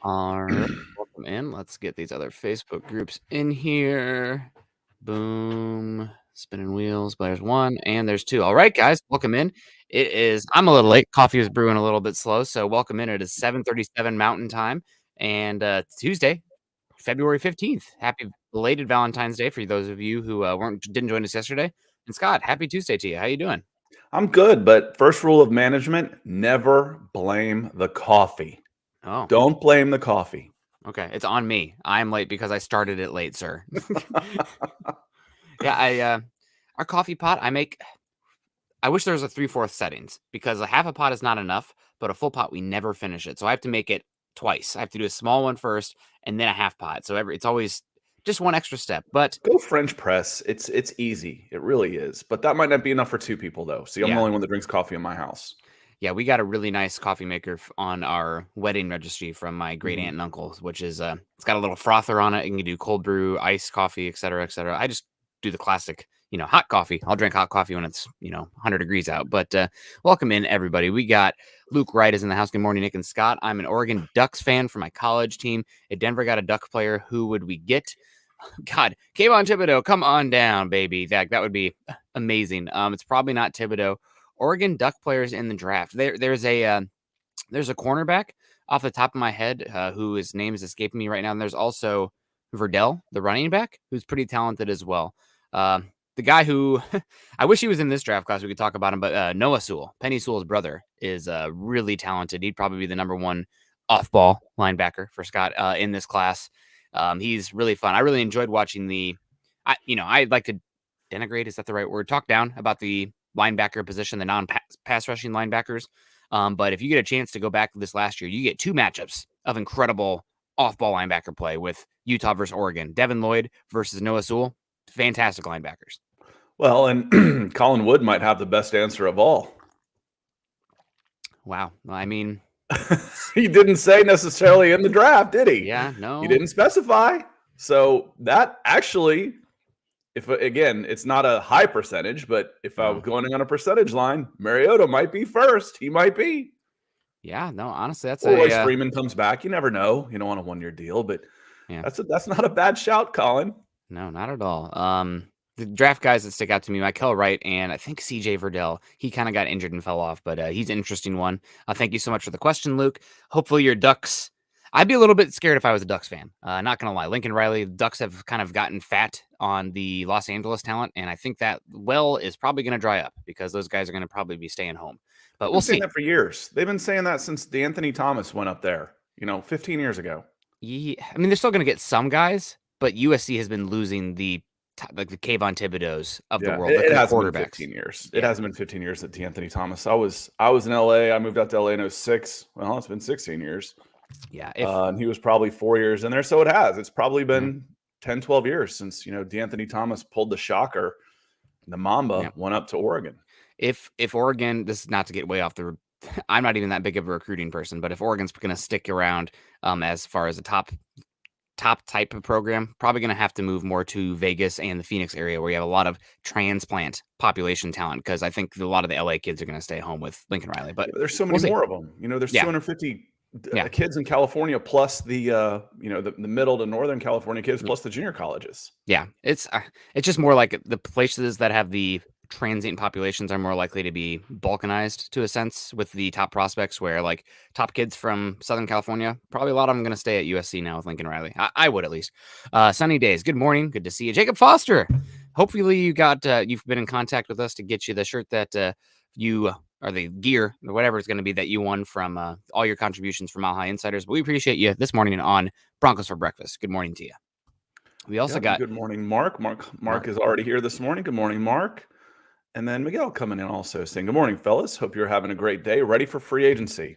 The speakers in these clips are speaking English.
All right, welcome in. Let's get these other Facebook groups in here. Boom. Spinning wheels. There's one and there's two. All right, guys, welcome in. I'm a little late. Coffee was brewing a little bit slow, so welcome in. It is 7:37 Mountain Time and Tuesday, February 15th. Happy belated Valentine's Day for those of you who didn't join us yesterday. And Scott, happy Tuesday to you. How you doing? I'm good, but first rule of management, never blame the coffee. Oh, Don't blame the coffee. okay. It's on me. I'm late because I started it late, sir. Yeah, our coffee pot, I wish there was a 3/4 settings because a half a pot is not enough, but a full pot, we never finish it. So I have to make it twice. I have to do a small one first and then a half pot. So it's always just one extra step. But Go French press. It's easy. It really is. But that might not be enough for two people though. See, I'm the yeah, only one that drinks coffee in my house. yeah, we got a really nice coffee maker on our wedding registry from my great Mhm. aunt and uncle, which is it's got a little frother on it. You can do cold brew, iced coffee, et cetera, et cetera. I just do the classic, hot coffee. I'll drink hot coffee when it's 100 degrees out. But welcome in everybody. We got Luke Wright is in the house. Good morning, Nick and Scott. I'm an Oregon Ducks fan for my college team. If Denver got a Duck player, who would we get? God, Kayvon Thibodeau, come on down, baby. That would be amazing. It's probably not Thibodeau. Oregon Duck players in the draft. There's a cornerback off the top of my head who his name is escaping me right now. And there's also Verdell, the running back, who's pretty talented as well. The guy who I wish he was in this draft class. We could talk about him, but Noah Sewell, Penny Sewell's brother, is really talented. He'd probably be the number one off-ball linebacker for Scott in this class. He's really fun. I really enjoyed watching I'd like to denigrate. Is that the right word? Talk down about the linebacker position, the non-pass rushing linebackers. But if you get a chance to go back to this last year, you get two matchups of incredible off-ball linebacker play with Utah versus Oregon. Devin Lloyd versus Noah Sewell. Fantastic linebackers. Well, and Colin Wood might have the best answer of all. Wow. I mean, He didn't say necessarily in the draft, did he? yeah, no. He didn't specify. So that actually, if again, it's not a high percentage, but if I was going on a percentage line, Mariota might be first. He might be. Yeah, no, honestly, that's Or Royce Freeman comes back. You never know. You don't want a 1-year deal, but yeah. that's not a bad shout, Colin. No, not at all. The draft guys that stick out to me, Michael Wright and I think CJ Verdell. He kind of got injured and fell off, but he's an interesting one. Thank you so much for the question, Luke. Hopefully your Ducks. I'd be a little bit scared if I was a Ducks fan. Not gonna lie, Lincoln Riley. The Ducks have kind of gotten fat on the Los Angeles talent, and I think that well is probably going to dry up because those guys are going to probably be staying home. But we'll see. That for years. They've been saying that since D'Anthony Thomas went up there. 15 years ago. Yeah, I mean, they're still going to get some guys, but USC has been losing the Kayvon Thibodeau's of the world. It hasn't been 15 years. It hasn't been 15 years at D'Anthony Thomas. I was in LA. I moved out to LA in 06. Well, it's been 16 years. Yeah. And he was probably 4 years in there. So it has. It's probably been 10, 12 years since, D'Anthony Thomas pulled the shocker. The Mamba went up to Oregon. If Oregon, this is not to get way off the I'm not even that big of a recruiting person, but if Oregon's going to stick around as far as a top type of program, probably going to have to move more to Vegas and the Phoenix area where you have a lot of transplant population talent because I think a lot of the LA kids are going to stay home with Lincoln Riley. But there's so many more of them. There's 250 kids in California plus the the middle to northern California kids plus the junior colleges. Yeah, it's just more like the places that have the transient populations are more likely to be balkanized to a sense with the top prospects where like top kids from Southern California, probably a lot of them going to stay at USC now with Lincoln Riley. I would at least. Sunny days. Good morning. Good to see you. Jacob Foster. Hopefully you've been in contact with us to get you the shirt that you or the gear or whatever it's going to be that you won from all your contributions from Mile High Insiders. But we appreciate you this morning on Broncos for Breakfast. Good morning to you. We also got good morning, Mark. Mark is already here this morning. Good morning, Mark. And then Miguel coming in also saying, good morning, fellas. Hope you're having a great day. Ready for free agency.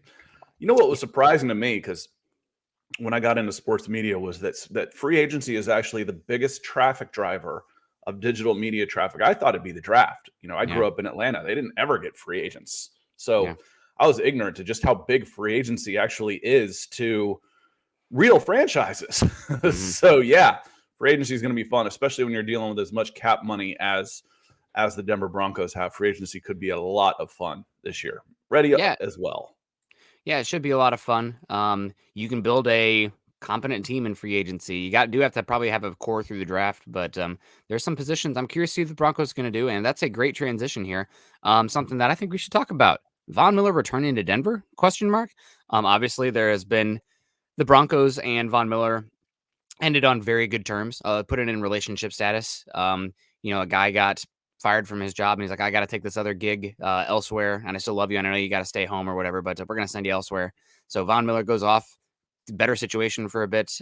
You know what was surprising to me, because when I got into sports media, was that free agency is actually the biggest traffic driver of digital media traffic. I thought it'd be the draft. I grew up in Atlanta. They didn't ever get free agents. So I was ignorant to just how big free agency actually is to real franchises. So free agency is going to be fun, especially when you're dealing with as much cap money as the Denver Broncos have. Free agency could be a lot of fun this year. Ready up as well. Yeah, it should be a lot of fun. You can build a competent team in free agency. You do have to probably have a core through the draft, but there's some positions I'm curious to see what the Broncos going to do, and that's a great transition here. Something that I think we should talk about: Von Miller returning to Denver? Question mark. Obviously, there has been the Broncos and Von Miller ended on very good terms. Put it in relationship status. A guy got fired from his job and he's like, I got to take this other gig elsewhere, and I still love you, and I know you got to stay home or whatever, but we're going to send you elsewhere. So Von Miller goes off, better situation for a bit,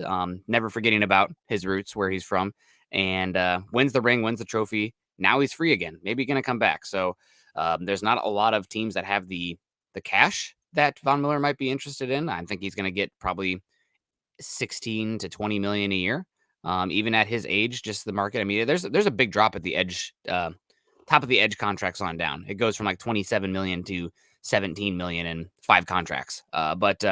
never forgetting about his roots, where he's from, and wins the ring, wins the trophy. Now he's free again, maybe going to come back. So there's not a lot of teams that have the cash that Von Miller might be interested in. I think he's going to get probably 16 to 20 million a year. Even at his age, just the market. I mean, there's a big drop at the edge, top of the edge contracts on down. It goes from like 27 million to 17 million in 5 contracts. But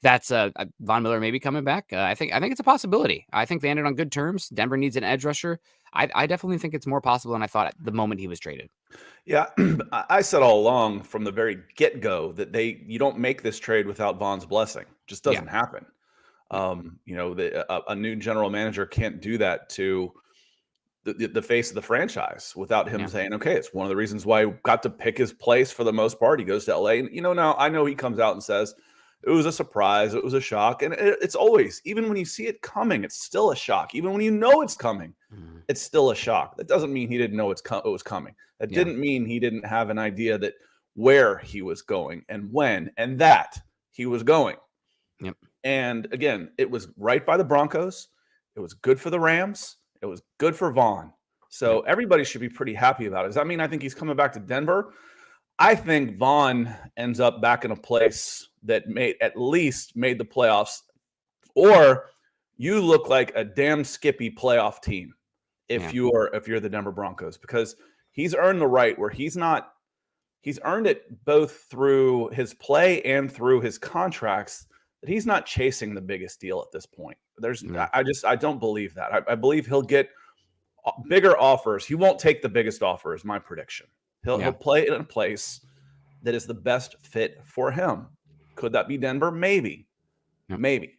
that's Von Miller maybe coming back. I think it's a possibility. I think they ended on good terms. Denver needs an edge rusher. I definitely think it's more possible than I thought at the moment he was traded. Yeah, I said all along from the very get-go that you don't make this trade without Von's blessing. Just doesn't happen. A new general manager can't do that to the face of the franchise without him saying, okay, it's one of the reasons why he got to pick his place for the most part. He goes to LA. And, now I know he comes out and says it was a surprise. It was a shock. And it's always, even when you see it coming, it's still a shock. Even when you know it's coming, it's still a shock. That doesn't mean he didn't know it was coming. That didn't mean he didn't have an idea that where he was going and when and that he was going. Yep. And again, it was right by the Broncos. It was good for the Rams. It was good for Von. So everybody should be pretty happy about it. Does that mean I think he's coming back to Denver? I think Von ends up back in a place that at least made the playoffs, or you look like a damn skippy playoff team if you're the Denver Broncos, because he's earned the right where he's earned it both through his play and through his contracts, that he's not chasing the biggest deal at this point. I don't believe that. I believe he'll get bigger offers. He won't take the biggest offer is my prediction. He'll play in a place that is the best fit for him. Could that be Denver? Maybe. Maybe.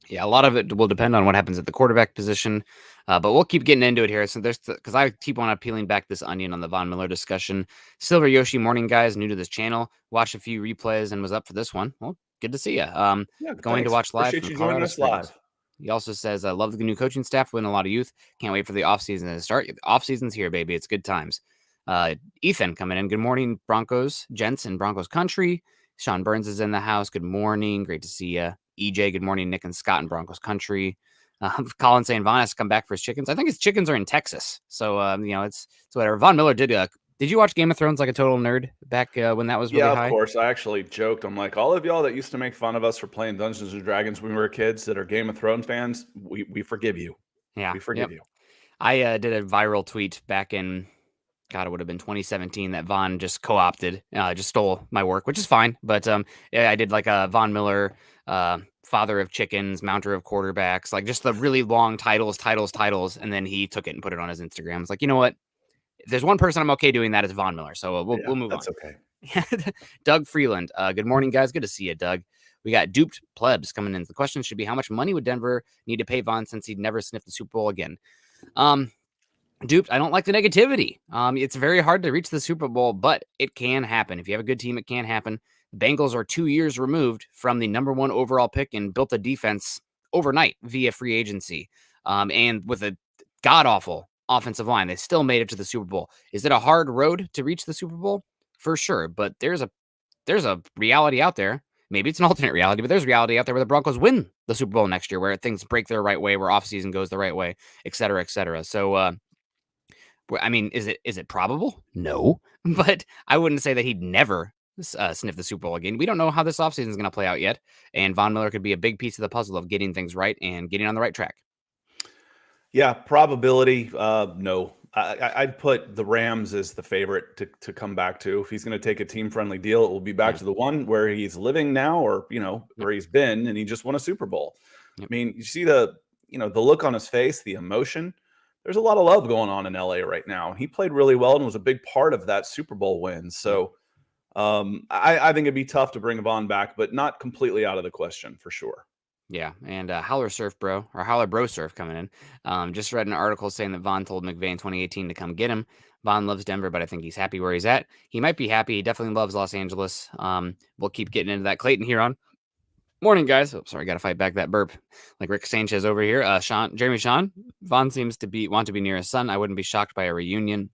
Yeah, a lot of it will depend on what happens at the quarterback position, but we'll keep getting into it here. So because I keep on peeling back this onion on the Von Miller discussion. Silver Yoshi, morning guys, new to this channel, watched a few replays and was up for this one. Well, good to see you. Going to watch live. Appreciate you joining us live. He also says, I love the new coaching staff, win a lot of youth. Can't wait for the offseason to start. Offseason's here, baby. It's good times. Ethan coming in. Good morning, Broncos, gents in Broncos country. Sean Burns is in the house. Good morning. Great to see you. EJ, good morning. Nick and Scott in Broncos country. Colin saying Von has to come back for his chickens. I think his chickens are in Texas. So, it's whatever. Von Miller did you watch Game of Thrones like a total nerd back when that was really high? Yeah, of course. I actually joked. I'm like, all of y'all that used to make fun of us for playing Dungeons and Dragons when we were kids that are Game of Thrones fans, we forgive you. Yeah. We forgive you. I did a viral tweet back in, God, it would have been 2017 that Von just co-opted, just stole my work, which is fine. But I did like a Von Miller, father of chickens, mounter of quarterbacks, like just the really long titles. And then he took it and put it on his Instagram. It's like, you know what? If there's one person I'm okay doing that, it's Von Miller. So we'll move on. That's okay. Doug Freeland. Good morning, guys. Good to see you, Doug. We got duped plebs coming in. The question should be, how much money would Denver need to pay Von since he'd never sniffed the Super Bowl again? Duped, I don't like the negativity. It's very hard to reach the Super Bowl, but it can happen. If you have a good team, it can happen. The Bengals are 2 years removed from the number 1 overall pick and built a defense overnight via free agency. And with a god-awful offensive line, they still made it to the Super Bowl. Is it a hard road to reach the Super Bowl? For sure, but there's a reality out there. Maybe it's an alternate reality, but there's reality out there where the Broncos win the Super Bowl next year, where things break their right way, where offseason goes the right way, et cetera, et cetera. So, I mean, is it probable? No, but I wouldn't say that he'd never sniff the Super Bowl again. We don't know how this offseason is going to play out yet, and Von Miller could be a big piece of the puzzle of getting things right and getting on the right track. Yeah, probability, no. I'd put the Rams as the favorite to come back to. If he's going to take a team-friendly deal, it will be back to the one where he's living now, or where he's been, and he just won a Super Bowl. I mean, you see the look on his face, the emotion. There's a lot of love going on in LA right now. He played really well and was a big part of that Super Bowl win. So I think it'd be tough to bring Vaughn back, but not completely out of the question for sure. Yeah, and Howler Surf Bro, or Howler Bro Surf coming in. Just read an article saying that Vaughn told McVay in 2018 to come get him. Vaughn loves Denver, but I think he's happy where he's at. He might be happy. He definitely loves Los Angeles. We'll keep getting into that. Clayton here on. Morning, guys. Oh, sorry, got to fight back that burp. Like Rick Sanchez over here. Jeremy Sean. Vaughn seems to want to be near his son. I wouldn't be shocked by a reunion.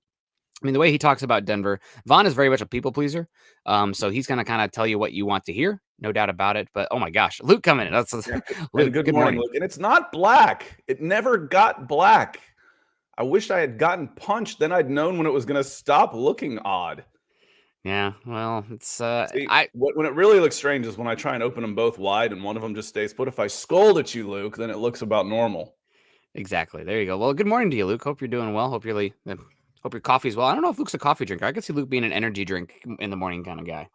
I mean, the way he talks about Denver, Vaughn is very much a people pleaser. So he's going to kind of tell you what you want to hear. No doubt about it. But, oh, my gosh. Luke coming in. That's Luke, good morning, Luke. And it's not black. It never got black. I wish I had gotten punched. Then I'd known when it was going to stop looking odd. Yeah, well, it's See, when it really looks strange is when I try and open them both wide and one of them just stays put. If I scold at you, Luke, then it looks about normal. Exactly. There you go. Well, good morning to you, Luke. Hope you're doing well. Hope your coffee's well. I don't know if Luke's a coffee drinker. I could see Luke being an energy drink in the morning kind of guy.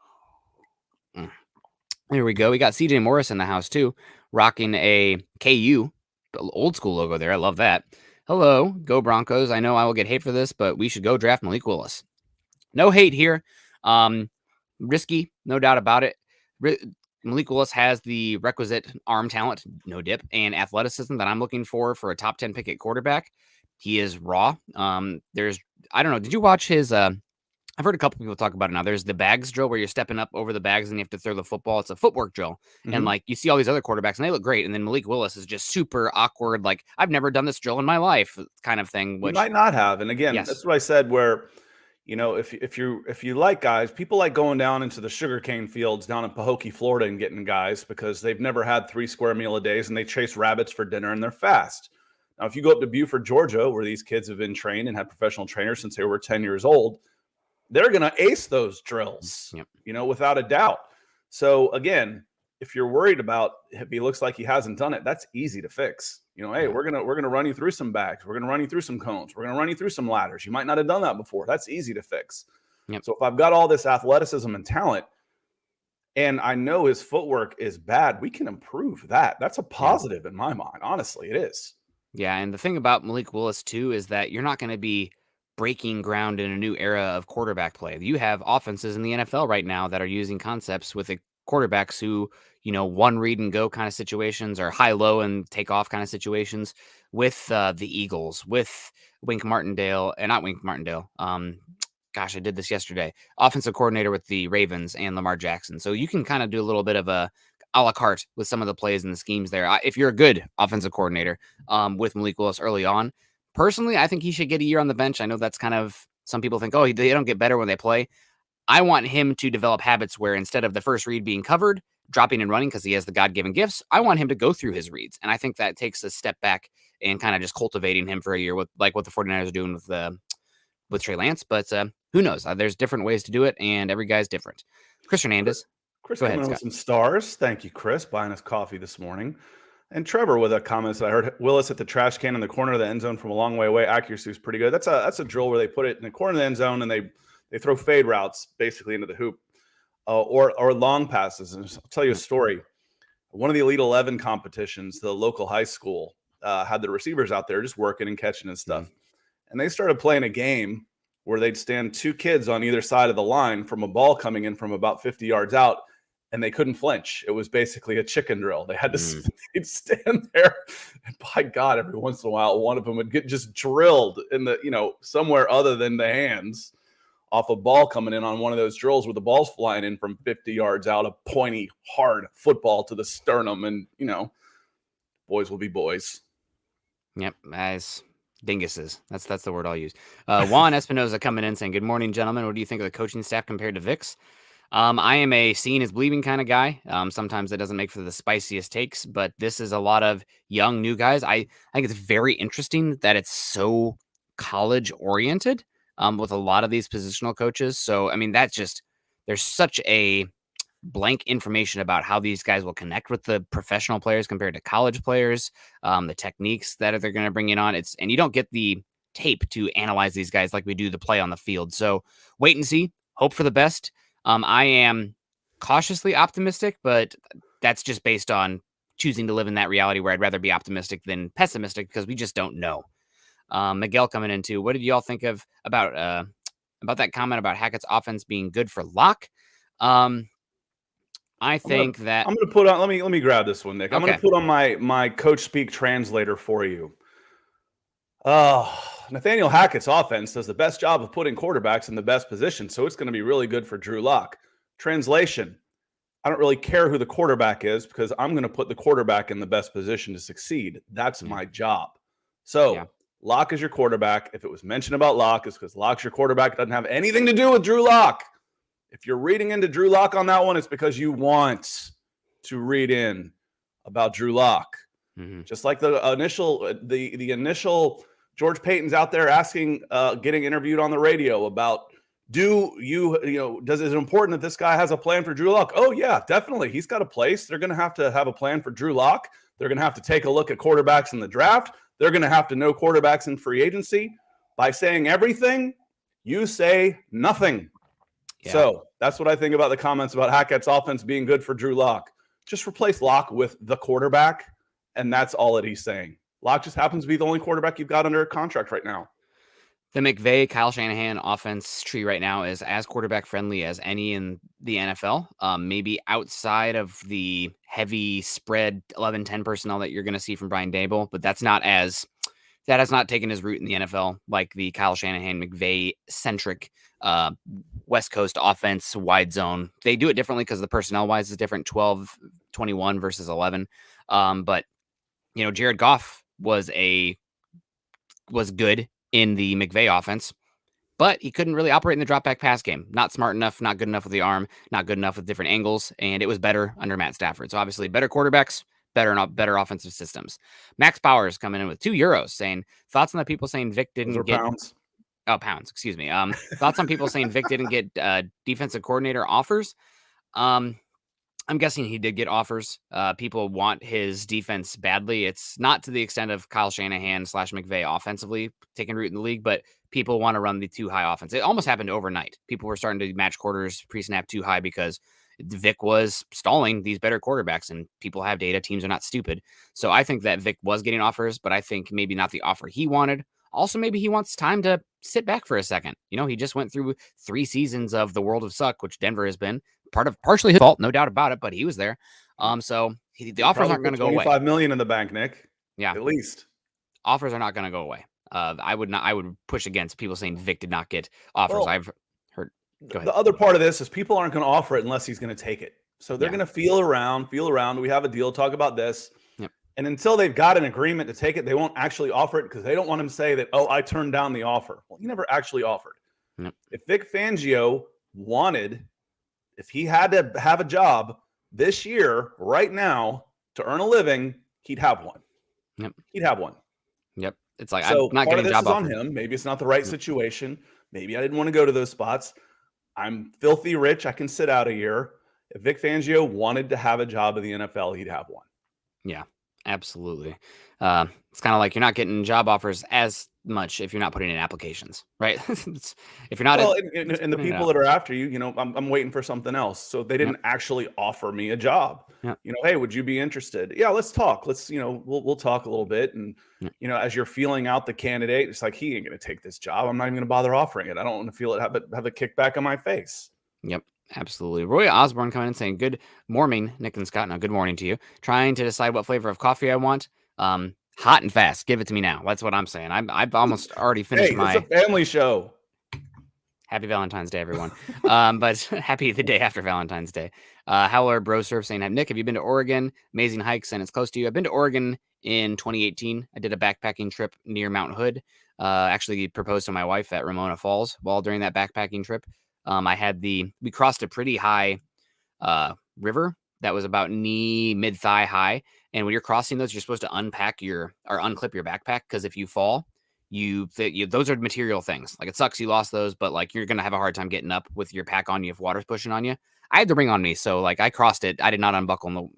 There we go. We got CJ Morris in the house too, rocking a KU old school logo there. I love that. Hello, go Broncos. I know I will get hate for this, but we should go draft Malik Willis. No hate here. Risky, no doubt about it. Malik Willis has the requisite arm talent, no dip, and athleticism that I'm looking for a top 10 pick at quarterback. He is raw. I don't know. Did you watch his? I've heard a couple people talk about it now. There's the bags drill where you're stepping up over the bags and you have to throw the football. It's a footwork drill. Mm-hmm. And like you see all these other quarterbacks and they look great. And then Malik Willis is just super awkward. Like I've never done this drill in my life kind of thing. Which you might not have. And again, yes. That's what I said where, you know, if you like guys, people like going down into the sugarcane fields down in Pahokee, Florida and getting guys because they've never had 3 square meal a days and they chase rabbits for dinner and they're fast. Now, if you go up to Buford, Georgia, where these kids have been trained and had professional trainers since they were 10 years old, they're going to ace those drills, yep. You know, without a doubt. So again, if you're worried about if he looks like he hasn't done it, that's easy to fix. You know, hey, we're gonna run you through some bags. We're gonna run you through some cones. We're gonna run you through some ladders. You might not have done that before. That's easy to fix. Yep. So if I've got all this athleticism and talent, and I know his footwork is bad, we can improve that. That's a positive in my mind. Honestly, it is. Yeah, and the thing about Malik Willis too is that you're not going to be breaking ground in a new era of quarterback play. You have offenses in the NFL right now that are using concepts with the quarterbacks who, you know, one read and go kind of situations or high low and take off kind of situations with the Eagles, with Wink Martindale, and not Wink Martindale. Gosh, I did this yesterday. Offensive coordinator with the Ravens and Lamar Jackson. So you can kind of do a little bit of a la carte with some of the plays and the schemes there. If you're a good offensive coordinator with Malik Willis early on, personally, I think he should get a year on the bench. I know that's kind of, some people think, oh, they don't get better when they play. I want him to develop habits where instead of the first read being covered, dropping and running because he has the God-given gifts, I want him to go through his reads. And I think that takes a step back and kind of just cultivating him for a year with like what the 49ers are doing with Trey Lance. But who knows? There's different ways to do it, and every guy's different. Chris Hernandez. Chris coming in with some stars. Thank you, Chris, buying us coffee this morning. And Trevor with a comment that I heard Willis at the trash can in the corner of the end zone from a long way away. Accuracy was pretty good. That's a drill where they put it in the corner of the end zone and they throw fade routes basically into the hoop or long passes. And I'll tell you a story. One of the Elite 11 competitions, the local high school had the receivers out there just working and catching and stuff. And they started playing a game where they'd stand 2 kids on either side of the line from a ball coming in from about 50 yards out. And they couldn't flinch. It was basically a chicken drill. They had to they'd stand there, and by God, every once in a while, one of them would get just drilled in the, you know, somewhere other than the hands off a ball coming in on one of those drills where the ball's flying in from 50 yards out, a pointy, hard football to the sternum, and you know, boys will be boys. Yep, as dinguses. That's the word I'll use. Juan Espinoza coming in saying, "Good morning, gentlemen. What do you think of the coaching staff compared to Vic's?" I am a seeing is believing kind of guy. Sometimes it doesn't make for the spiciest takes, but this is a lot of young, new guys. I think it's very interesting that it's so college oriented with a lot of these positional coaches. So, I mean, that's just, there's such a blank information about how these guys will connect with the professional players compared to college players, the techniques that they're going to bring in on. And you don't get the tape to analyze these guys like we do the play on the field. So wait and see, hope for the best. I am cautiously optimistic, but that's just based on choosing to live in that reality where I'd rather be optimistic than pessimistic because we just don't know. Miguel coming into, what did y'all think about that comment about Hackett's offense being good for Locke? I think that I'm gonna put on. Let me grab this one, Nick. I'm gonna Okay. put on my coach speak translator for you. Nathaniel Hackett's offense does the best job of putting quarterbacks in the best position, so it's going to be really good for Drew Lock. Translation: I don't really care who the quarterback is because I'm going to put the quarterback in the best position to succeed. That's my job. So Lock is your quarterback. If it was mentioned about Lock, it's because Lock's your quarterback. It doesn't have anything to do with Drew Lock. If you're reading into Drew Lock on that one, it's because you want to read in about Drew Lock. Just like the initial George Payton's out there asking, getting interviewed on the radio about, is it important that this guy has a plan for Drew Lock? Oh yeah, definitely. He's got a place. They're going to have a plan for Drew Lock. They're going to have to take a look at quarterbacks in the draft. They're going to have to know quarterbacks in free agency. By saying everything, you say nothing. Yeah. So that's what I think about the comments about Hackett's offense being good for Drew Lock. Just replace Lock with the quarterback, and that's all that he's saying. Lock just happens to be the only quarterback you've got under a contract right now. The McVay, Kyle Shanahan offense tree right now is as quarterback friendly as any in the NFL. Maybe outside of the heavy spread 11-10 personnel that you're going to see from Brian Daboll, but that has not taken his root in the NFL like the Kyle Shanahan McVay centric West Coast offense, wide zone. They do it differently because the personnel wise is different, 12-21 versus 11. But Jared Goff was good in the McVay offense, but he couldn't really operate in the drop back pass game. Not smart enough, not good enough with the arm, not good enough with different angles, and it was better under Matt Stafford. So obviously better quarterbacks, better offensive systems. Max Powers coming in with €2 saying, thoughts on the people saying Vic didn't get pounds. Oh, pounds, excuse me. Thoughts on people saying Vic didn't get defensive coordinator offers? I'm guessing he did get offers. People want his defense badly. It's not to the extent of Kyle Shanahan / McVay offensively taking root in the league, but people want to run the too high offense. It almost happened overnight. People were starting to match quarters pre-snap too high because Vic was stalling these better quarterbacks, and people have data. Teams are not stupid. So I think that Vic was getting offers, but I think maybe not the offer he wanted. Also, maybe he wants time to sit back for a second. He just went through 3 seasons of the world of suck, which Denver has been partially his fault, no doubt about it, but he was there. So the offers aren't going to go away. $25 million in the bank, Nick. Yeah, at least offers are not going to go away. I would push against people saying Vic did not get offers. Well, I've heard. Go ahead. The other part of this is people aren't going to offer it unless he's going to take it. So they're going to feel around. We have a deal. Talk about this. Yep. And until they've got an agreement to take it, they won't actually offer it because they don't want him to say that, I turned down the offer. Well, he never actually offered. Yep. If Vic Fangio if he had to have a job this year, right now, to earn a living, he'd have one. Yep. He'd have one. Yep. It's like, so I'm not getting a job on him. Maybe it's not the right situation. Maybe I didn't want to go to those spots. I'm filthy rich. I can sit out a year. If Vic Fangio wanted to have a job in the NFL, he'd have one. Yeah, absolutely. It's kind of like you're not getting job offers as much if you're not putting in applications, right? If you're not, and the people that are after you, I'm waiting for something else. So they didn't actually offer me a job. Yep. Hey, would you be interested? Yeah, let's talk. Let's, we'll talk a little bit. And as you're feeling out the candidate, it's like he ain't going to take this job. I'm not even going to bother offering it. I don't want to feel it have a kickback on my face. Yep. Absolutely. Roy Osborne coming in saying, good morning, Nick and Scott. No, good morning to you. Trying to decide what flavor of coffee I want. Hot and fast. Give it to me now. That's what I'm saying. I've almost already finished it's a family show. Happy Valentine's Day, everyone. But happy the day after Valentine's Day. Howler Bro Surf saying, Nick, have you been to Oregon? Amazing hikes, and it's close to you. I've been to Oregon in 2018. I did a backpacking trip near Mount Hood. Actually proposed to my wife at Ramona Falls while during that backpacking trip. We crossed a pretty high river that was about mid-thigh high. And when you're crossing those, you're supposed to unclip your backpack, because if you fall, those are material things. Like, it sucks you lost those, but like, you're going to have a hard time getting up with your pack on you if water's pushing on you. I had the ring on me, so like, I crossed it. I did not unbuckle. And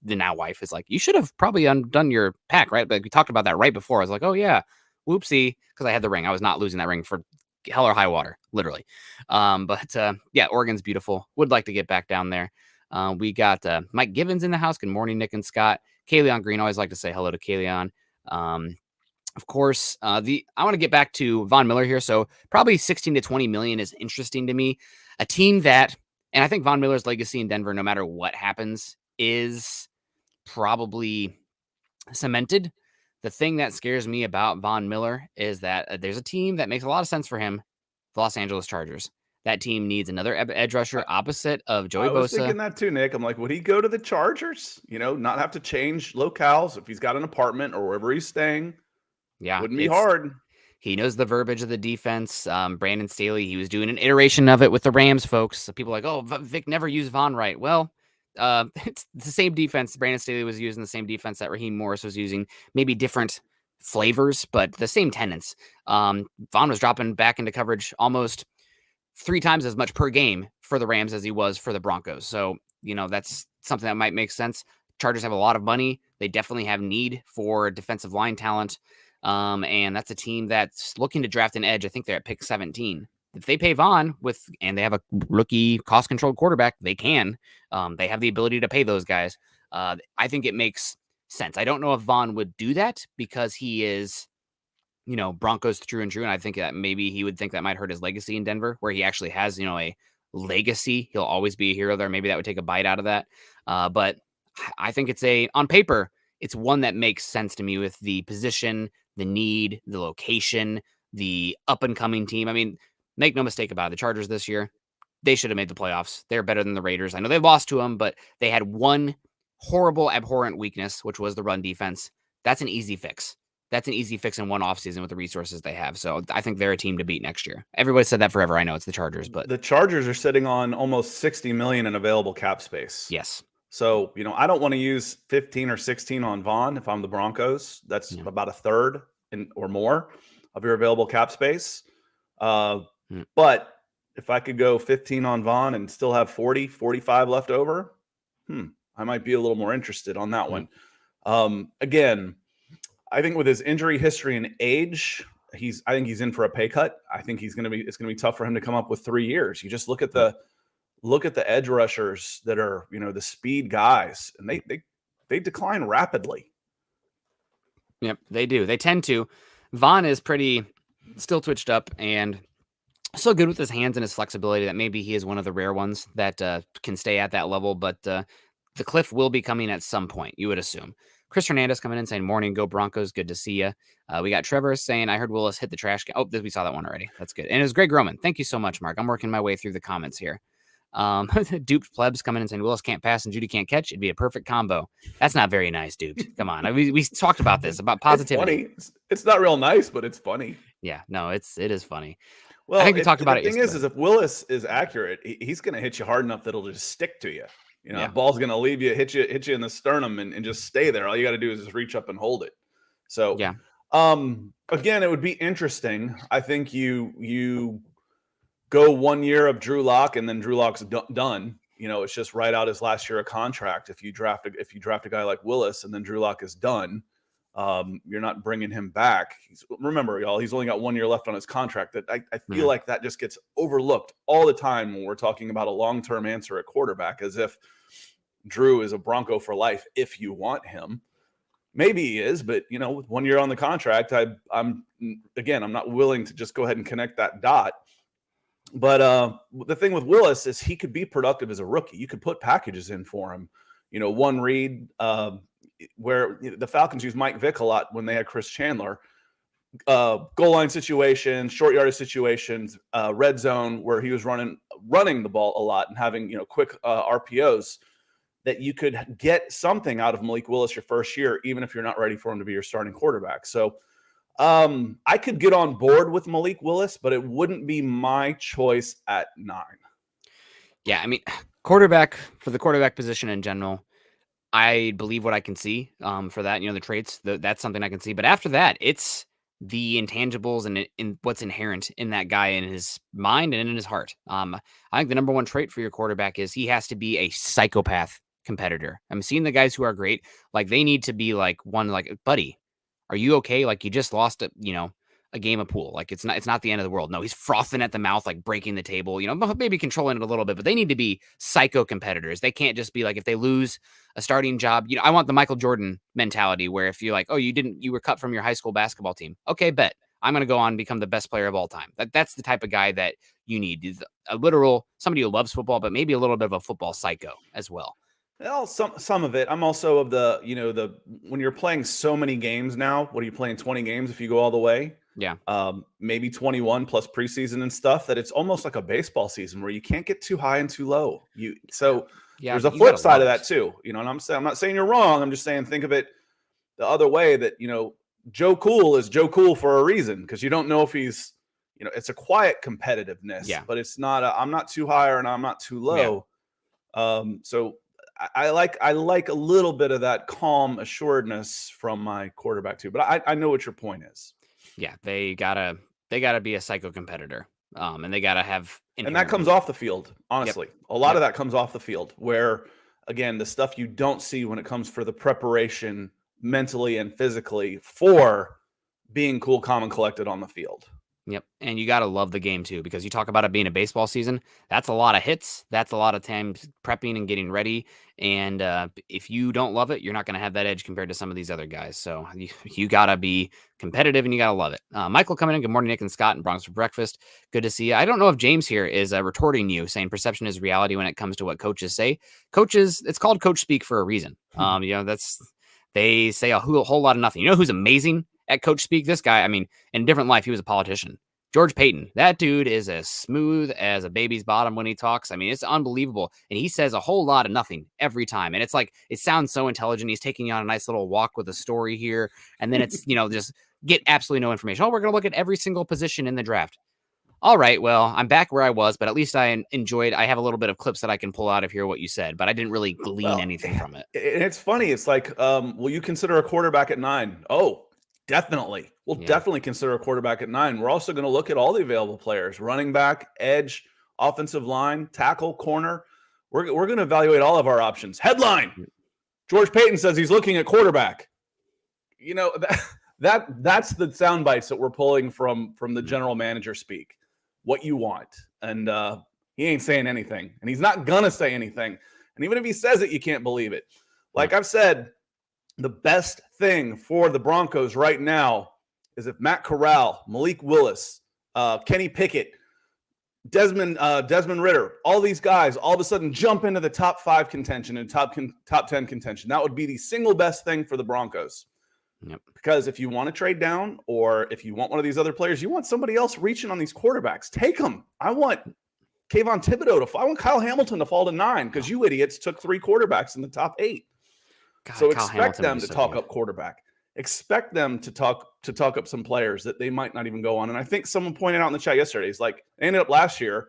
the now wife is like, you should have probably undone your pack, right? But we talked about that right before. I was like, oh yeah, whoopsie, because I had the ring. I was not losing that ring for hell or high water, literally. Yeah, Oregon's beautiful. Would like to get back down there. We got Mike Givens in the house. Good morning, Nick and Scott. Kayleon Green, always like to say hello to Kayleon. Of course, I want to get back to Von Miller here. So probably 16 to 20 million is interesting to me. A team that, And I think Von Miller's legacy in Denver, no matter what happens, is probably cemented. The thing that scares me about Von Miller is that there's a team that makes a lot of sense for him, the Los Angeles Chargers. That team needs another edge rusher opposite of Joey I was Bosa. thinking that too, Nick. I'm like, would he go to the Chargers? Not have to change locales if he's got an apartment or wherever he's staying. Yeah, wouldn't be hard. He knows the verbiage of the defense. Brandon Staley, he was doing an iteration of it with the Rams folks. So people are like, oh, Vic never used Von right. Well, it's the same defense. Brandon Staley was using the same defense that Raheem Morris was using, maybe different flavors, but the same tenets. Von was dropping back into coverage almost 3 times as much per game for the Rams as he was for the Broncos. So, that's something that might make sense. Chargers have a lot of money. They definitely have need for defensive line talent. And that's a team that's looking to draft an edge. I think they're at pick 17. If they pay Von and they have a rookie cost-controlled quarterback, they can. They have the ability to pay those guys. I think it makes sense. I don't know if Von would do that because he is, Broncos true and true. And I think that maybe he would think that might hurt his legacy in Denver, where he actually has, a legacy. He'll always be a hero there. Maybe that would take a bite out of that. But I think on paper, it's one that makes sense to me with the position, the need, the location, the up-and-coming team. I mean, make no mistake about it. The Chargers this year, they should have made the playoffs. They're better than the Raiders. I know they lost to them, but they had one horrible, abhorrent weakness, which was the run defense. That's an easy fix. That's an easy fix in one offseason with the resources they have. So I think they're a team to beat next year. Everybody said that forever. I know it's the Chargers, but the Chargers are sitting on almost $60 million in available cap space. Yes. So, I don't want to use 15 or 16 on Von if I'm the Broncos. That's about a third or more of your available cap space. But if I could go 15 on Von and still have 40, 45 left over, I might be a little more interested on that one. Again, I think with his injury history and age, I think he's in for a pay cut. I think it's going to be tough for him to come up with 3 years. You just look at the edge rushers that are, the speed guys, and they decline rapidly. Yep, they do. They tend to. Von is pretty still twitched up and so good with his hands and his flexibility that maybe he is one of the rare ones that can stay at that level. But the cliff will be coming at some point, you would assume. Chris Hernandez coming in saying, morning, go Broncos. Good to see you. We got Trevor saying, I heard Willis hit the trash can. Oh, we saw that one already. That's good. And it was Greg Roman. Thank you so much, Mark. I'm working my way through the comments here. Duped plebs coming in saying Willis can't pass and Judy can't catch. It'd be a perfect combo. That's not very nice, duped. Come on. We talked about this, about positivity. It's funny. It's not real nice, but it's funny. Yeah, no, it is funny. Well, I think we talked about it. The thing is if Willis is accurate, he's going to hit you hard enough that it'll just stick to you. The ball's going to leave you, hit you in the sternum and just stay there. All you got to do is just reach up and hold it. So, yeah. Again, it would be interesting. I think you go 1 year of Drew Lock and then Drew Lock's done. It's just right out his last year of contract. If you draft a guy like Willis and then Drew Lock is done, you're not bringing him back. Remember, y'all, he's only got 1 year left on his contract. That I feel like that just gets overlooked all the time when we're talking about a long-term answer at quarterback, as if Drew is a Bronco for life if you want him. Maybe he is, but with 1 year on the contract, I'm not willing to just go ahead and connect that dot. But the thing with Willis is he could be productive as a rookie. You could put packages in for him. One read where the Falcons use Mike Vick a lot when they had Chris Chandler. Goal line situations, short yardage situations, red zone where he was running the ball a lot and having quick RPOs. That you could get something out of Malik Willis your first year, even if you're not ready for him to be your starting quarterback. So I could get on board with Malik Willis, but it wouldn't be my choice at 9. Yeah, I mean, quarterback, for the quarterback position in general, I believe what I can see for that, the traits, that's something I can see. But after that, it's the intangibles and in what's inherent in that guy, in his mind and in his heart. I think the number one trait for your quarterback is he has to be a psychopath competitor. I'm seeing the guys who are great, like they need to be like, buddy, are you okay? Like you just lost a game of pool. Like it's not the end of the world. No, he's frothing at the mouth, like breaking the table, maybe controlling it a little bit, but they need to be psycho competitors. They can't just be like, if they lose a starting job, I want the Michael Jordan mentality where if you're like, oh, you were cut from your high school basketball team. Okay, bet. I'm going to go on and become the best player of all time. That's the type of guy that you need. Is a literal somebody who loves football, but maybe a little bit of a football psycho as well. Well, some of it. I'm also of the, when you're playing so many games now, what are you playing, 20 games if you go all the way? Yeah. Maybe 21 plus preseason and stuff, that it's almost like a baseball season where you can't get too high and too low. There's a flip side of that too. And I'm not saying you're wrong. I'm just saying, think of it the other way, that, Joe Cool is Joe Cool for a reason, because you don't know if he's, it's a quiet competitiveness, but it's not I'm not too high and I'm not too low. So I like a little bit of that calm assuredness from my quarterback too. But I know what your point is. Yeah, they gotta be a psycho competitor, and they gotta have, and that comes off the field. Honestly, a lot of that comes off the field, where again, the stuff you don't see when it comes for the preparation mentally and physically for being cool, calm, and collected on the field. Yep. And you got to love the game too, because you talk about it being a baseball season. That's a lot of hits. That's a lot of time prepping and getting ready. And if you don't love it, you're not going to have that edge compared to some of these other guys. So you got to be competitive and you got to love it. Michael coming in. Good morning, Nick and Scott and Broncos for breakfast. Good to see you. I don't know if James here is retorting you, saying perception is reality when it comes to what coaches say. Coaches, it's called coach speak for a reason. They say a whole lot of nothing. You know who's amazing at coach speak? This guy, I mean, in a different life, he was a politician. George Payton. That dude is as smooth as a baby's bottom when he talks. I mean, it's unbelievable. And he says a whole lot of nothing every time. And it's like, it sounds so intelligent. He's taking you on a nice little walk with a story here. And then it's, just get absolutely no information. Oh, we're going to look at every single position in the draft. All right, well, I'm back where I was, but at least I have a little bit of clips that I can pull out of here what you said, but I didn't really glean anything from it. And it's funny. It's like, will you consider a quarterback at 9? Oh, definitely. We'll definitely consider a quarterback at 9. We're also going to look at all the available players: running back, edge, offensive line, tackle, corner. We're going to evaluate all of our options. Headline: George Payton says he's looking at quarterback. That's the sound bites that we're pulling from the general manager speak. What you want. And he ain't saying anything. And he's not going to say anything. And even if he says it, you can't believe it. Like I've said, the best thing for the Broncos right now is if Matt Corral, Malik Willis, Kenny Pickett, Desmond Ridder, all these guys all of a sudden jump into the top 5 contention and top 10 contention. That would be the single best thing for the Broncos. Yep. Because if you want to trade down, or if you want one of these other players, you want somebody else reaching on these quarterbacks, take them. I want Kayvon Thibodeau I want Kyle Hamilton to fall to 9, because you idiots took 3 quarterbacks in the top 8. God, so Kyle expect Hamilton them to talk up quarterback. Expect them to talk up some players that they might not even go on. And I think someone pointed out in the chat yesterday, he's like, they ended up last year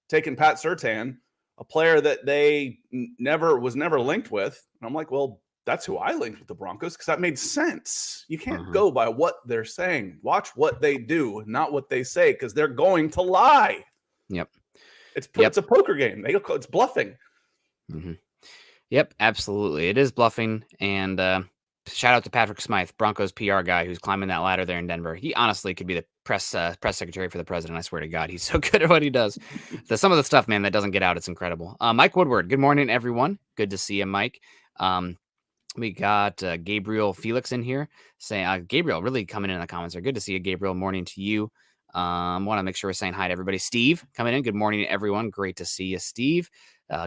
taking Pat Surtain, a player that they never linked with. And I'm like, well, that's who I linked with the Broncos, because that made sense. You can't go by what they're saying. Watch what they do, not what they say, because they're going to lie. Yep. It's a poker game. It's bluffing. Mm-hmm. Yep, absolutely. It is bluffing. And shout out to Patrick Smythe, Broncos PR guy, who's climbing that ladder there in Denver. He honestly could be the press secretary for the president. I swear to God, he's so good at what he does. Some of the stuff, man, that doesn't get out, it's incredible. Mike Woodward, good morning, everyone. Good to see you, Mike. We got Gabriel Felix in here saying, Gabriel really coming in the comments there. Good to see you, Gabriel. Morning to you. Want to make sure we're saying hi to everybody. Steve coming in. Good morning, everyone. Great to see you, Steve.